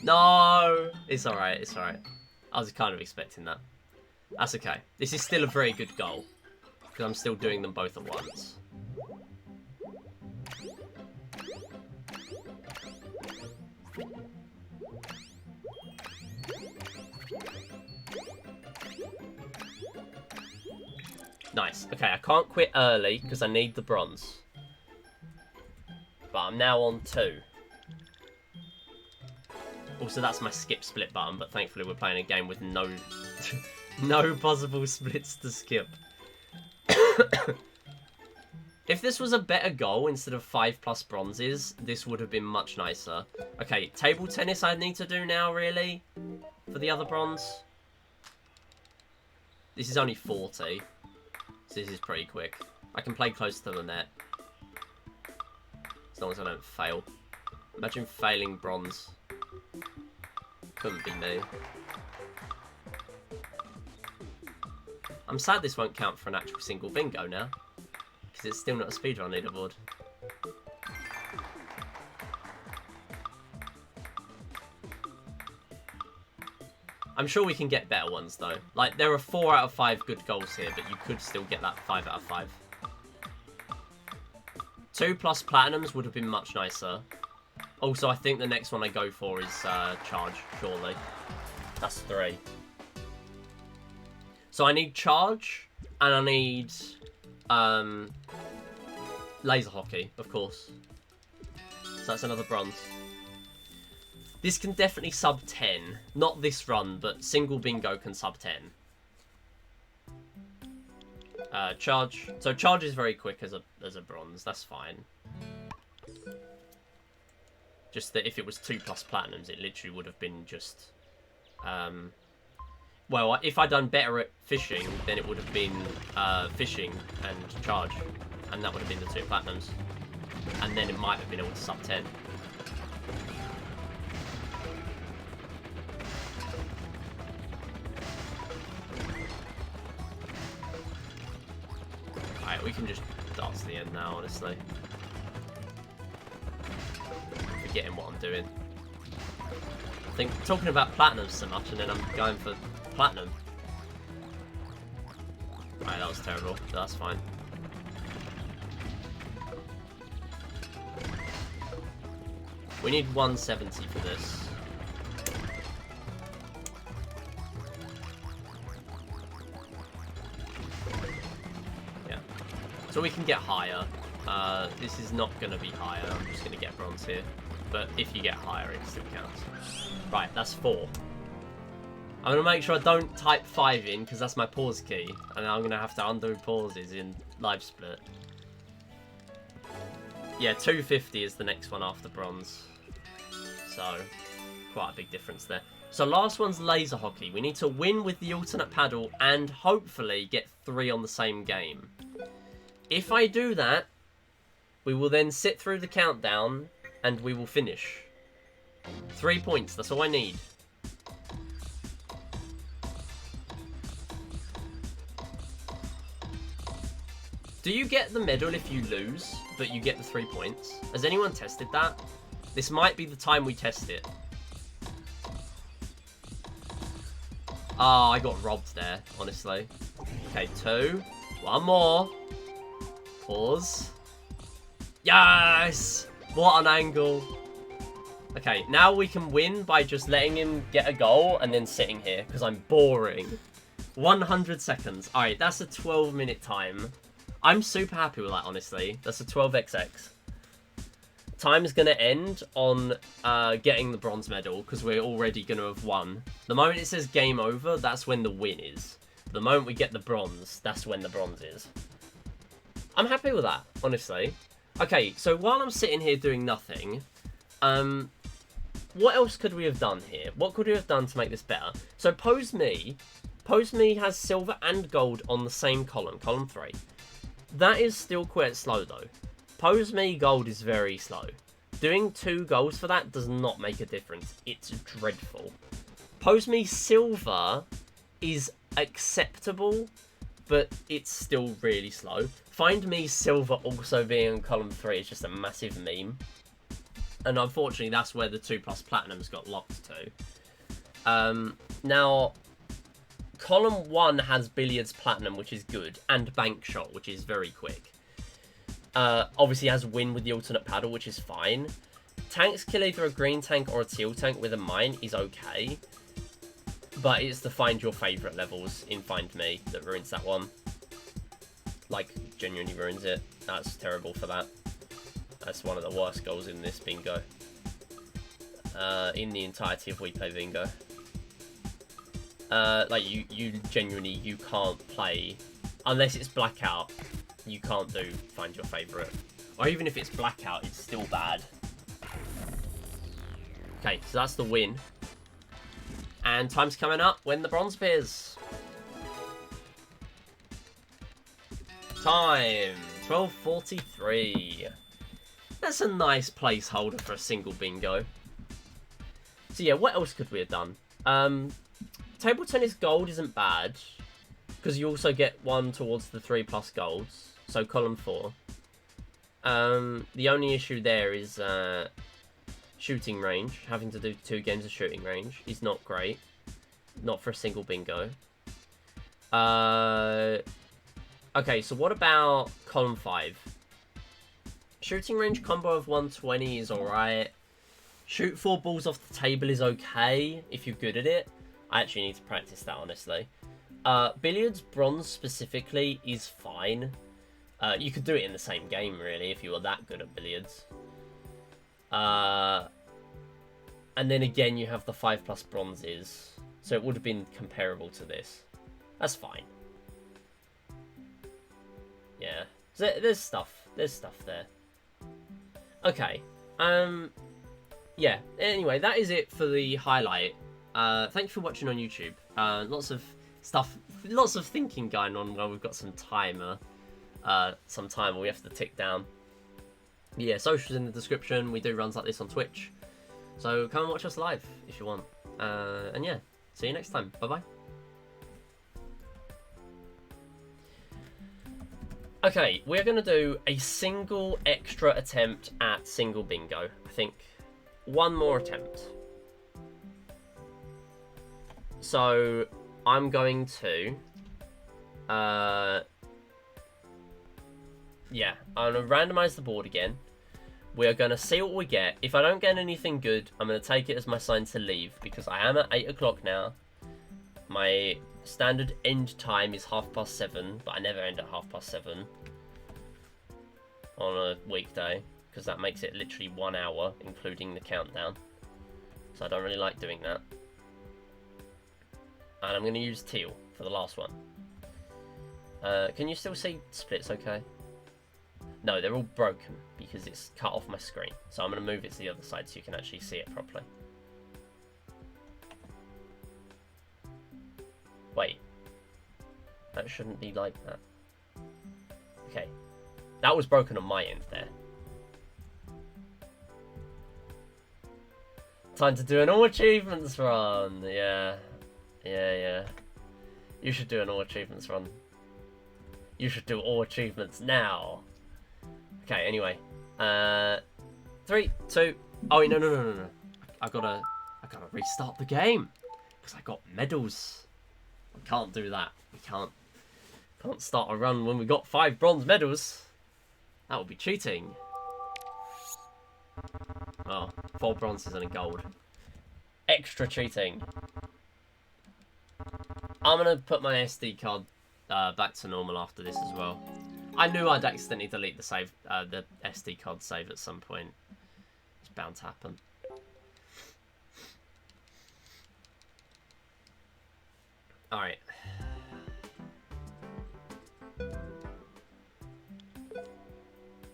No! It's alright, it's alright. I was kind of expecting that. That's okay. This is still a very good goal. Because I'm still doing them both at once. Nice. Okay, I can't quit early because I need the bronze. But I'm now on 2. Also, that's my skip split button, but thankfully we're playing a game with no no possible splits to skip. If this was a better goal instead of 5+ bronzes, this would have been much nicer. Okay, table tennis I need to do now, really, for the other bronze. This is only 40, so this is pretty quick. I can play close to the net, as long as I don't fail. Imagine failing bronze. Couldn't be me. I'm sad this won't count for an actual single bingo now, because it's still not a speedrun leaderboard. I'm sure we can get better ones though. Like, there are 4 out of 5 good goals here, but you could still get that 5 out of 5. 2+ platinums would have been much nicer. Also, I think the next one I go for is charge, surely. That's 3. So I need charge, and I need laser hockey, of course. So that's another bronze. This can definitely sub 10. Not this run, but single bingo can sub 10. Charge. So charge is very quick as a bronze. That's fine. Just that if it was 2+ platinums, it literally would have been just... well, if I'd done better at fishing, then it would have been fishing and charge. And that would have been the 2 platinums. And then it might have been able to sub 10. Alright, we can just dart to the end now, honestly. Forgetting what I'm doing. I think talking about platinum so much, and then I'm going for platinum. Right, that was terrible, but that's fine. We need 170 for this. Yeah. So we can get higher. This is not going to be higher. I'm just going to get bronze here. But if you get higher, it still counts. Right, that's 4. I'm going to make sure I don't type 5 in, because that's my pause key. And I'm going to have to undo pauses in live split. Yeah, 250 is the next one after bronze. So, quite a big difference there. So last one's laser hockey. We need to win with the alternate paddle and hopefully get 3 on the same game. If I do that, we will then sit through the countdown and we will finish. 3 points, that's all I need. Do you get the medal if you lose, but you get the 3 points? Has anyone tested that? This might be the time we test it. Oh, I got robbed there, honestly. Okay, 2. 1 more. Pause. Yes! What an angle. Okay, now we can win by just letting him get a goal and then sitting here, because I'm boring. 100 seconds. Alright, that's a 12-minute time. I'm super happy with that, honestly. That's a 12xx. Time is going to end on getting the bronze medal, because we're already going to have won. The moment it says game over, that's when the win is. The moment we get the bronze, that's when the bronze is. I'm happy with that, honestly. Okay, so while I'm sitting here doing nothing, what else could we have done here? What could we have done to make this better? So Pose Me has silver and gold on the same column, column 3. That is still quite slow though. Pose Me gold is very slow. Doing 2 goals for that does not make a difference. It's dreadful. Pose Me silver is acceptable, but it's still really slow. Find Me silver also being on column 3 is just a massive meme. And unfortunately, that's where the 2+ platinums got locked to. Now, column 1 has billiards platinum, which is good, and bank shot, which is very quick. Obviously has win with the alternate paddle, which is fine. Tanks kill either a green tank or a teal tank with a mine is okay. But it's the find your favourite levels in Find Me that ruins that one. Like, genuinely ruins it. That's terrible for that. That's one of the worst goals in this bingo. In the entirety of Wii Play Bingo. Like, you genuinely, you can't play... Unless it's Blackout, you can't do Find Your Favourite. Or even if it's Blackout, it's still bad. Okay, so that's the win. And time's coming up when the bronze appears. Time, 12:43. That's a nice placeholder for a single bingo. So yeah, what else could we have done? Table tennis gold isn't bad, because you also get 1 towards the 3+ golds. So column 4. The only issue there is shooting range. Having to do 2 games of shooting range is not great. Not for a single bingo. Okay, so what about column 5? Shooting range combo of 120 is alright. Shoot 4 balls off the table is okay, if you're good at it. I actually need to practice that, honestly. Billiards bronze specifically is fine. You could do it in the same game, really, if you were that good at billiards. And then again, you have the 5+ bronzes. So it would have been comparable to this. That's fine. Yeah. So there's stuff. There's stuff there. Okay. Yeah. Anyway, that is it for the highlight. Thank you for watching on YouTube. Lots of stuff, lots of thinking going on while we've got some timer. Some time we have to tick down. Yeah, socials in the description. We do runs like this on Twitch. So come and watch us live if you want. And yeah, see you next time. Bye-bye. Okay, we're going to do a single extra attempt at single bingo. I think one more attempt. So I'm going to... yeah, I'm going to randomize the board again. We're going to see what we get. If I don't get anything good, I'm going to take it as my sign to leave, because I am at 8 o'clock now. My standard end time is 7:30, but I never end at 7:30 on a weekday, because that makes it literally 1 hour, including the countdown. So I don't really like doing that. And I'm going to use teal for the last one. Can you still see splits okay? No, they're all broken because it's cut off my screen. So I'm going to move it to the other side so you can actually see it properly. Wait. That shouldn't be like that. Okay. That was broken on my end there. Time to do an all achievements run. Yeah. You should do an all achievements run. You should do all achievements now. Okay, anyway. 3, 2. Oh wait, no. I gotta restart the game. Because I got medals. We can't do that. We can't start a run when we got 5 bronze medals. That would be cheating. Oh, 4 bronzes and a gold. Extra cheating. I'm gonna put my SD card back to normal after this as well. I knew I'd accidentally delete the save, the SD card save at some point. It's bound to happen. All right.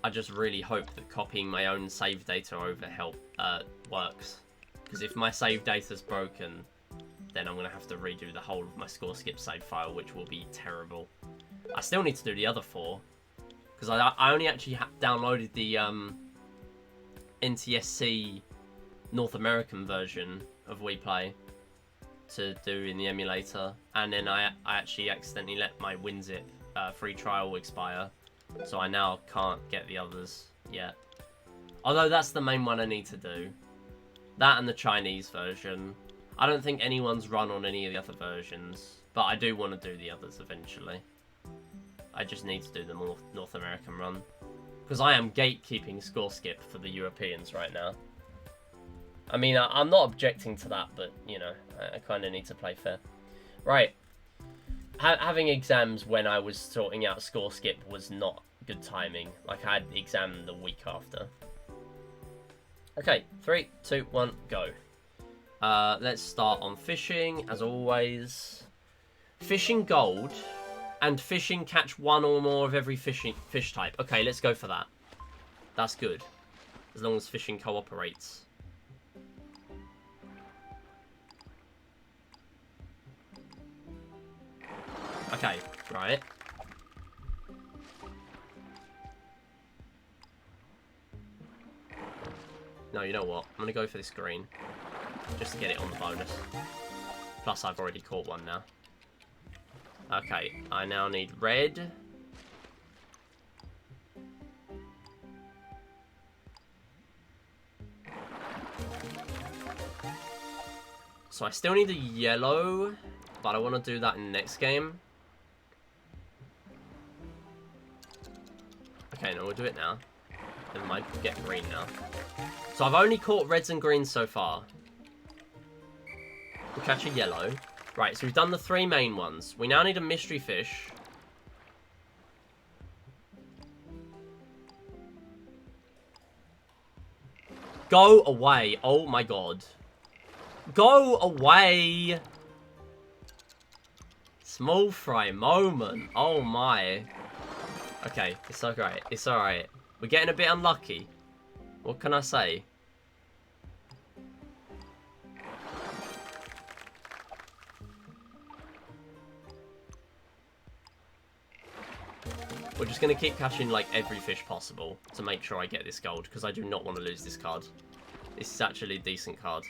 I just really hope that copying my own save data over works. Because if my save data's broken, then I'm going to have to redo the whole of my score skip save file, which will be terrible. I still need to do the other 4. Because I only actually downloaded the NTSC North American version of Wii Play to do in the emulator. And then I actually accidentally let my WinZip free trial expire. So I now can't get the others yet. Although that's the main one I need to do. That and the Chinese version. I don't think anyone's run on any of the other versions. But I do want to do the others eventually. I just need to do the North American run. Because I am gatekeeping score skip for the Europeans right now. I mean, I'm not objecting to that, but, you know, I kind of need to play fair. Right. Having exams when I was sorting out score skip was not good timing. Like, I had the exam the week after. Okay, 3, 2, 1, go. Let's start on fishing, as always. Fishing gold, and fishing catch 1 or more of every fish type. Okay, let's go for that. That's good. As long as fishing cooperates. Okay, right. No, you know what? I'm going to go for this green. Just to get it on the bonus. Plus, I've already caught one now. Okay, I now need red. So I still need a yellow, but I want to do that in the next game. Okay, no, we'll do it now. Never mind, get green now. So I've only caught reds and greens so far. We'll catch a yellow. Right, so we've done the 3 main ones. We now need a mystery fish. Go away. Oh my god. Go away. Small fry moment. Oh my. Okay, it's alright. It's alright. We're getting a bit unlucky. What can I say? We're just going to keep catching like every fish possible to make sure I get this gold, because I do not want to lose this card. This is actually a decent card.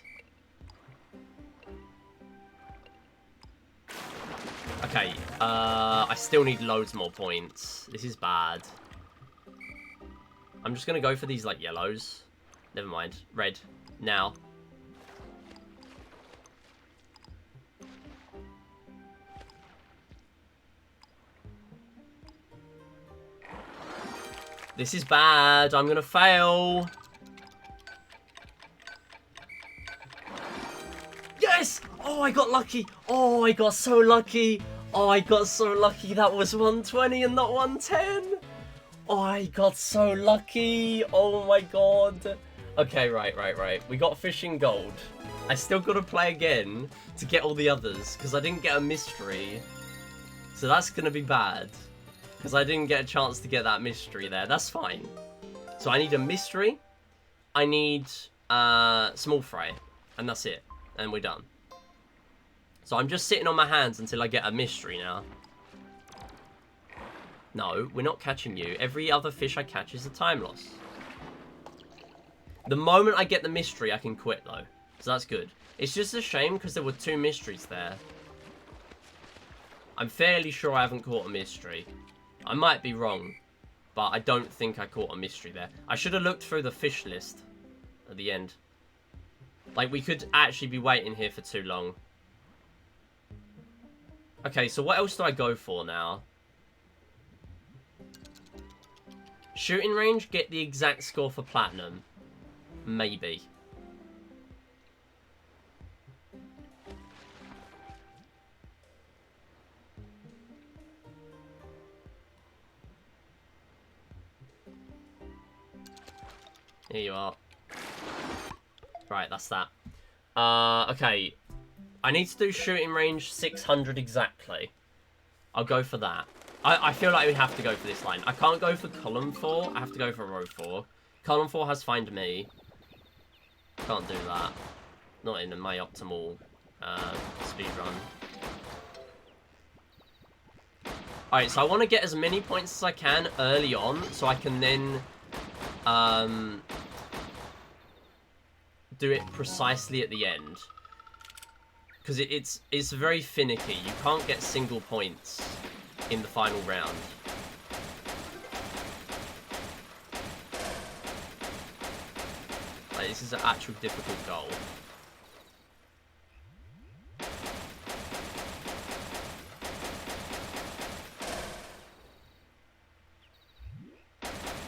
Okay, I still need loads more points. This is bad. I'm just going to go for these like yellows. Never mind. Red. Now. This is bad. I'm going to fail. Yes! Oh, I got lucky. Oh, I got so lucky. Oh, I got so lucky. That was 120 and not 110. Oh, I got so lucky. Oh, my God. Okay, right. We got fishing gold. I still got to play again to get all the others, because I didn't get a mystery. So that's going to be bad, because I didn't get a chance to get that mystery there. That's fine. So I need a mystery, I need small fry, and that's it. And we're done. So I'm just sitting on my hands until I get a mystery now. No, we're not catching you. Every other fish I catch is a time loss. The moment I get the mystery, I can quit, though. So that's good. It's just a shame because there were 2 mysteries there. I'm fairly sure I haven't caught a mystery. I might be wrong, but I don't think I caught a mystery there. I should have looked through the fish list at the end. Like, we could actually be waiting here for too long. Okay, so what else do I go for now? Shooting range, get the exact score for platinum. Maybe. Here you are. Right, that's that. Okay. I need to do shooting range 600 exactly. I'll go for that. I feel like we have to go for this line. I can't go for column 4. I have to go for row 4. Column 4 has find me. Can't do that. Not in my optimal speed run. Alright, so I want to get as many points as I can early on, so I can then do it precisely at the end. Because it's very finicky. You can't get single points in the final round. Like, this is an actual difficult goal.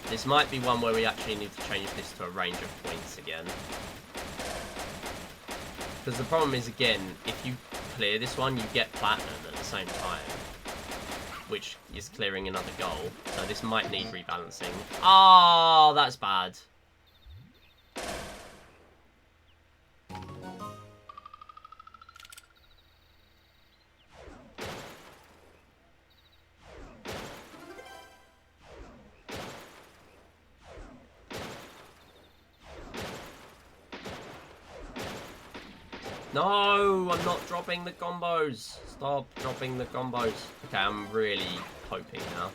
This might be one where we actually need to change this to a range of points again. Because the problem is, again, if you clear this one, you get platinum at the same time. Which is clearing another goal. So this might need rebalancing. Oh, that's bad. No, I'm not dropping the combos. Stop dropping the combos. Okay, I'm really hoping now.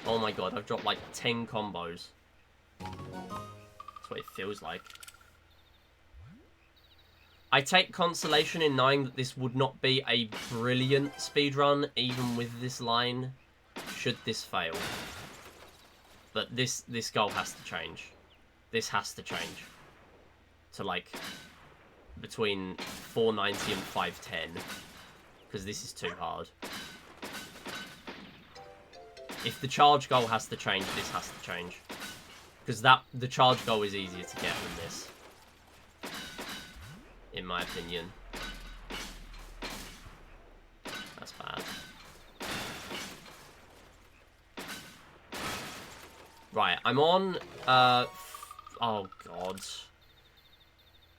Oh my god, I've dropped like 10 combos. That's what it feels like. I take consolation in knowing that this would not be a brilliant speedrun, even with this line, should this fail. But this goal has to change. This has to change. To like between 490 and 510. Because this is too hard. If the charge goal has to change, this has to change. Because the charge goal is easier to get than this. In my opinion. That's bad. Right, I'm on, oh god.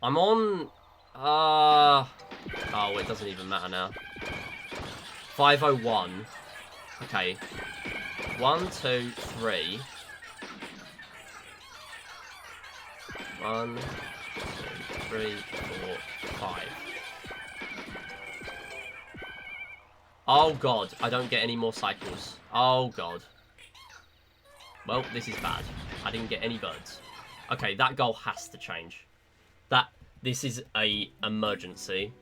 I'm on, oh, it doesn't even matter now. 501. Okay. 1, 2, 3. 1, 2, 3, 4, 5. Oh god, I don't get any more cycles. Oh god. Well, this is bad. I didn't get any birds. Okay, that goal has to change. This is a emergency.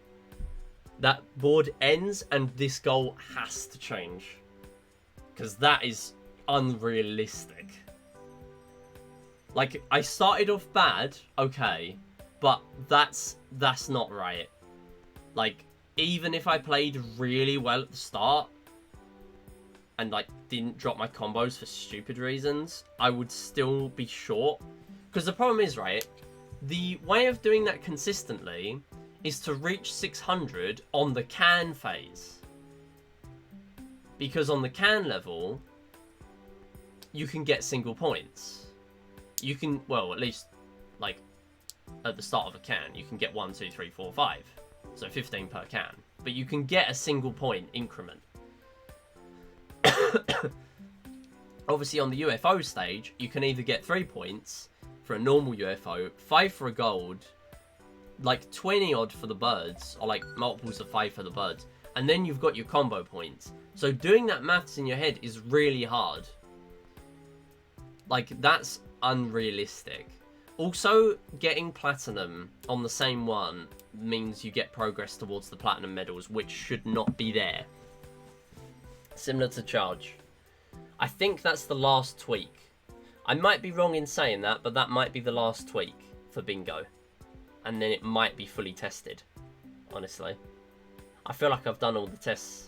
That board ends and this goal has to change. Because that is unrealistic. Like, I started off bad, okay, but that's not right. Like, even if I played really well at the start, and like didn't drop my combos for stupid reasons, I would still be short. Because the problem is, right, the way of doing that consistently is to reach 600 on the can phase. Because on the can level, you can get single points. You can, well, at least, like, at the start of a can, you can get 1, 2, 3, 4, 5. So 15 per can. But you can get a single point increment. Obviously, on the UFO stage, you can either get 3 points for a normal UFO, 5 for a gold, like 20 odd for the birds, or like multiples of 5 for the birds. And then you've got your combo points. So doing that maths in your head is really hard. Like, that's unrealistic. Also, getting platinum on the same one means you get progress towards the platinum medals, which should not be there. Similar to charge. I think that's the last tweak. I might be wrong in saying that, but that might be the last tweak for bingo. And then it might be fully tested, honestly. I feel like I've done all the tests.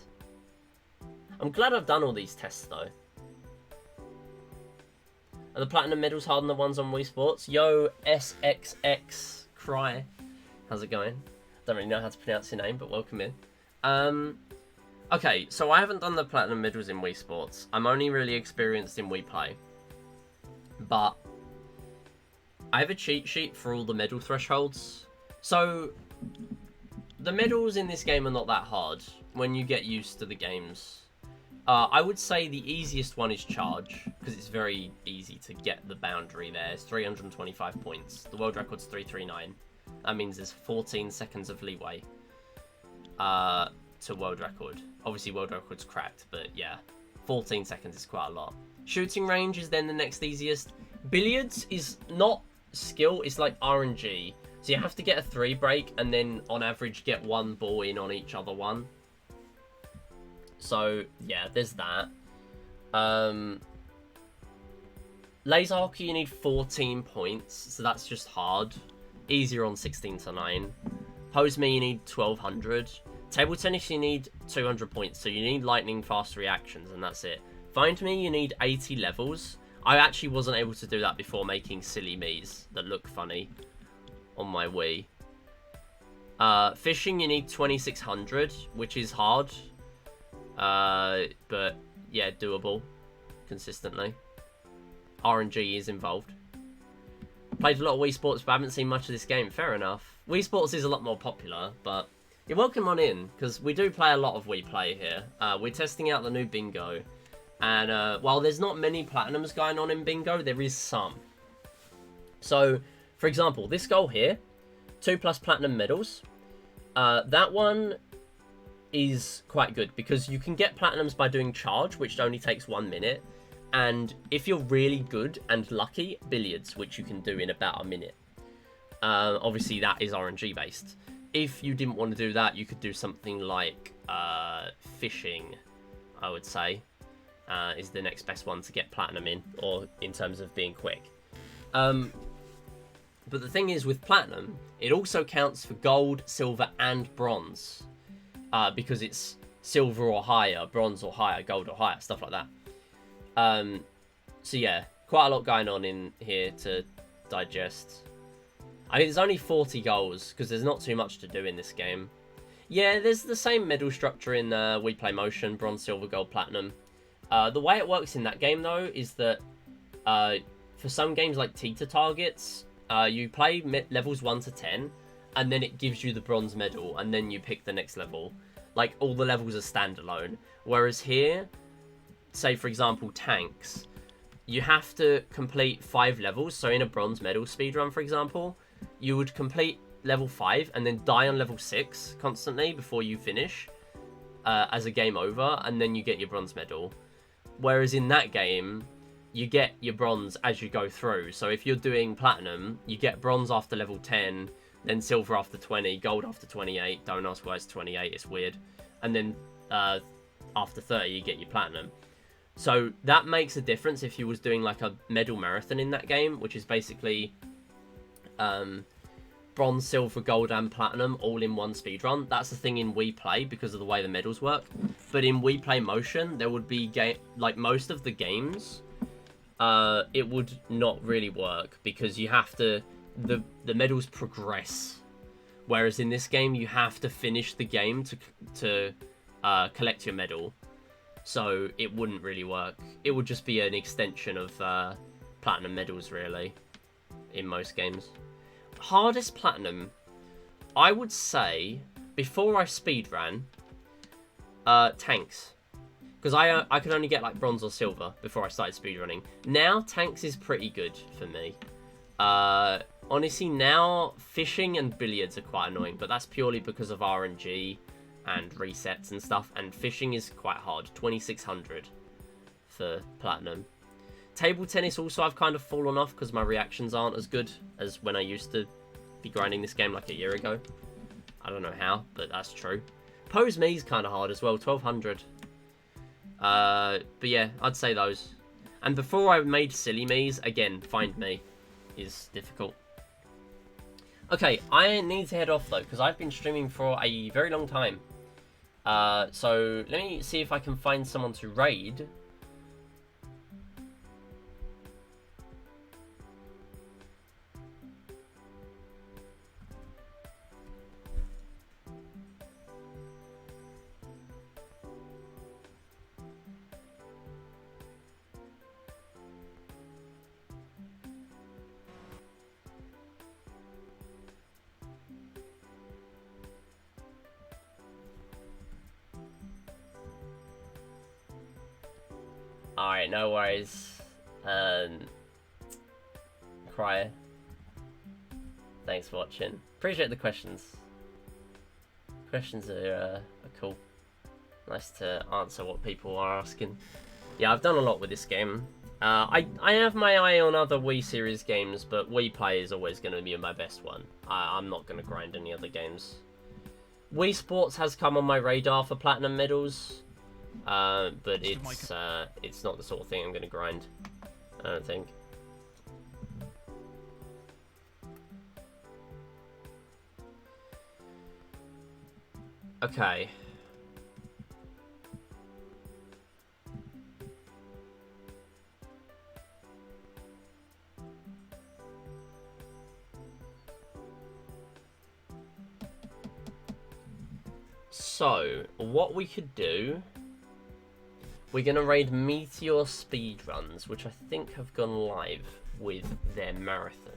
I'm glad I've done all these tests, though. Are the platinum medals harder than the ones on Wii Sports? Yo, SXX Cry. How's it going? Don't really know how to pronounce your name, but welcome in. Okay, so I haven't done the platinum medals in Wii Sports. I'm only really experienced in Wii Play. But I have a cheat sheet for all the medal thresholds. So the medals in this game are not that hard when you get used to the games. I would say the easiest one is charge, because it's very easy to get the boundary there. It's 325 points. The world record's 339. That means there's 14 seconds of leeway to world record. Obviously, world record's cracked, but yeah, 14 seconds is quite a lot. Shooting range is then the next easiest. Billiards is not skill, it's like RNG. So you have to get a 3 break and then on average get 1 ball in on each other one. So yeah, there's that. Laser hockey, you need 14 points, so that's just hard. Easier on 16 to 9. Pose me, you need 1200. Table tennis, you need 200 points, so you need lightning fast reactions, and that's it. Find me, you need 80 levels. I actually wasn't able to do that before making silly me's that look funny on my Wii. Fishing, you need 2600, which is hard. But yeah, doable consistently. RNG is involved. Played a lot of Wii Sports, but I haven't seen much of this game. Fair enough. Wii Sports is a lot more popular, but you're welcome on in, because we do play a lot of Wii Play here. We're testing out the new bingo. And while there's not many platinums going on in bingo, there is some. So, for example, this goal here, 2+ platinum medals. That one is quite good because you can get platinums by doing charge, which only takes 1 minute. And if you're really good and lucky, billiards, which you can do in about a minute. Obviously, that is RNG based. If you didn't want to do that, you could do something like fishing, I would say. Is the next best one to get platinum in, or in terms of being quick. But the thing is, with platinum, it also counts for gold, silver, and bronze. Because it's silver or higher, bronze or higher, gold or higher, stuff like that. So yeah, quite a lot going on in here to digest. I mean, there's only 40 goals, because there's not too much to do in this game. Yeah, there's the same medal structure in Wii Play Motion, bronze, silver, gold, platinum. The way it works in that game, though, is that for some games like Teeter Targets, you play levels 1 to 10, and then it gives you the bronze medal, and then you pick the next level. Like, all the levels are standalone. Whereas here, say, for example, tanks, you have to complete 5 levels. So in a bronze medal speedrun, for example, you would complete level 5 and then die on level 6 constantly before you finish as a game over, and then you get your bronze medal. Whereas in that game, you get your bronze as you go through. So if you're doing platinum, you get bronze after level 10, then silver after 20, gold after 28. Don't ask why it's 28, it's weird. And then after 30, you get your platinum. So that makes a difference if you was doing like a medal marathon in that game, which is basically bronze, silver, gold, and platinum all in one speedrun. That's the thing in Wii Play because of the way the medals work. But in Wii Play Motion, there would be like most of the games, it would not really work because you have to the medals progress. Whereas in this game, you have to finish the game to collect your medal. so it wouldn't really work. It would just be an extension of platinum medals, really, in most games. Hardest platinum, I would say, before I speedran, tanks. Because I could only get like bronze or silver before I started speedrunning. Now, tanks is pretty good for me. Honestly, now, fishing and billiards are quite annoying, but that's purely because of RNG and resets and stuff, and fishing is quite hard. 2600 for platinum. Table tennis also I've kind of fallen off because my reactions aren't as good as when I used to be grinding this game like a year ago. I don't know how, but that's true. Pose me's kind of hard as well, 1200. But yeah, I'd say those. And before I made silly me's, again, find me is difficult. Okay, I need to head off though, because I've been streaming for a very long time. So let me see if I can find someone to raid. Alright, no worries. Crier. Thanks for watching. Appreciate the questions. Questions are cool. Nice to answer what people are asking. Yeah, I've done a lot with this game. I have my eye on other Wii series games, but Wii Play is always going to be my best one. I'm not going to grind any other games. Wii Sports has come on my radar for platinum medals. But it's not the sort of thing I'm going to grind, I don't think. Okay. So, what we could do... We're going to raid Meteor Speedruns, which I think have gone live with their marathon.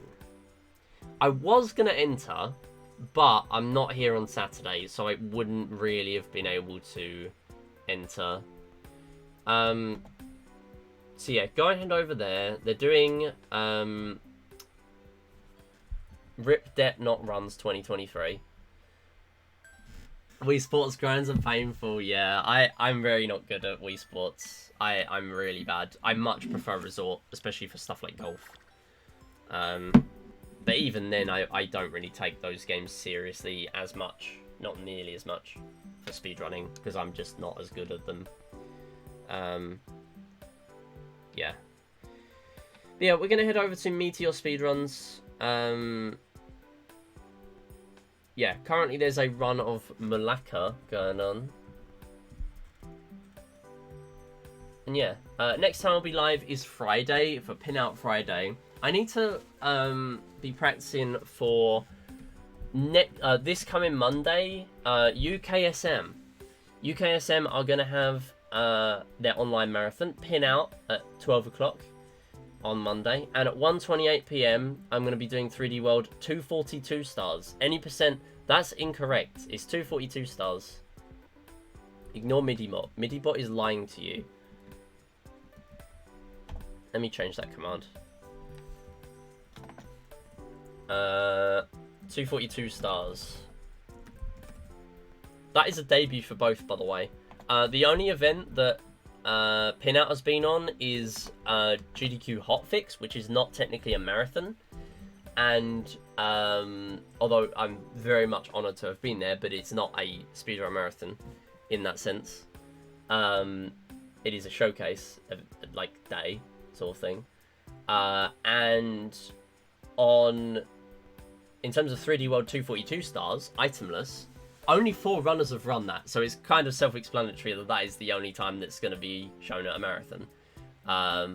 I was going to enter, but I'm not here on Saturday, so I wouldn't really have been able to enter. So yeah, go ahead over there. They're doing Rip Debt Not Runs 2023. Wii Sports grinds are painful, yeah. I'm very not good at Wii Sports. I'm really bad. I much prefer Resort, especially for stuff like golf. But even then, I don't really take those games seriously as much. Not nearly as much for speedrunning, because I'm just not as good at them. Yeah. But yeah, we're going to head over to Meteor Speedruns. Yeah, currently there's a run of Malacca going on. And yeah, next time I'll be live is Friday for Pinout Friday. I need to be practicing for this coming Monday, UKSM. UKSM are going to have their online marathon, Pinout, at 12 o'clock on Monday. And at 1:28 PM, I'm going to be doing 3D World 242 stars. Any percent, that's incorrect. It's 242 stars. Ignore Midibot. Midibot is lying to you. Let me change that command. 242 stars. That is a debut for both, by the way. The only event that Pinout has been on is GDQ Hotfix, which is not technically a marathon. And although I'm very much honoured to have been there, but it's not a speedrun marathon in that sense. It is a showcase, like day sort of thing. And in terms of 3D World 242 stars, itemless, only 4 runners have run that, so it's kind of self-explanatory that that is the only time that's going to be shown at a marathon.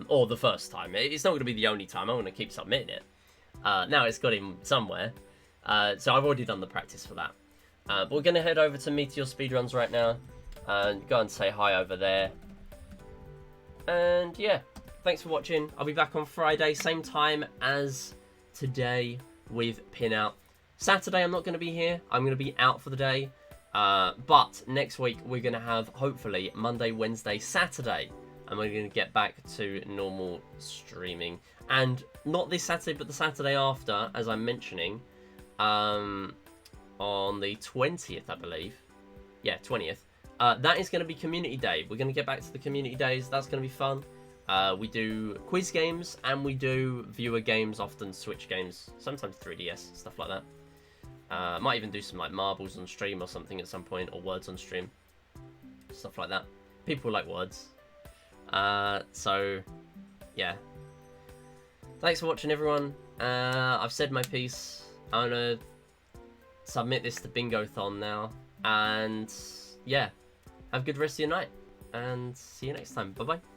Or the first time. It's not going to be the only time. I'm going to keep submitting it. Now it's got him somewhere. So I've already done the practice for that. But we're going to head over to Meteor Speedruns right now. Go and say hi over there. And yeah, thanks for watching. I'll be back on Friday, same time as today with Pin Out. Saturday I'm not going to be here. I'm going to be out for the day. But next week we're going to have, hopefully, Monday, Wednesday, Saturday. And we're going to get back to normal streaming. And not this Saturday, but the Saturday after, as I'm mentioning. On the 20th, I believe. Yeah, 20th. That is going to be Community Day. We're going to get back to the Community Days. That's going to be fun. We do quiz games and we do viewer games, often Switch games, sometimes 3DS, stuff like that. Might even do some like marbles on stream or something at some point, or words on stream, stuff like that. People like words. So, yeah. Thanks for watching, everyone. I've said my piece. I'm going to submit this to Bingo-thon now. And, yeah. Have a good rest of your night. And see you next time. Bye-bye.